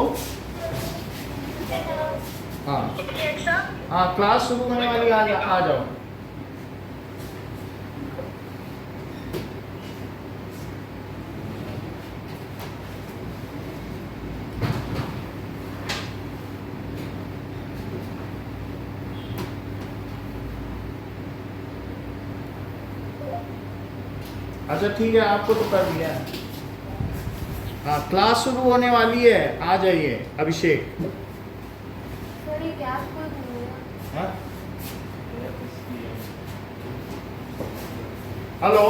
[SPEAKER 1] हाँ हाँ क्लास शुरू होने वाली, आ जाओ। अच्छा ठीक है, आपको तो कर दिया है। हाँ क्लास शुरू होने वाली है, आ जाइए अभिषेक।
[SPEAKER 3] सर ये क्या
[SPEAKER 1] हाँ? हेलो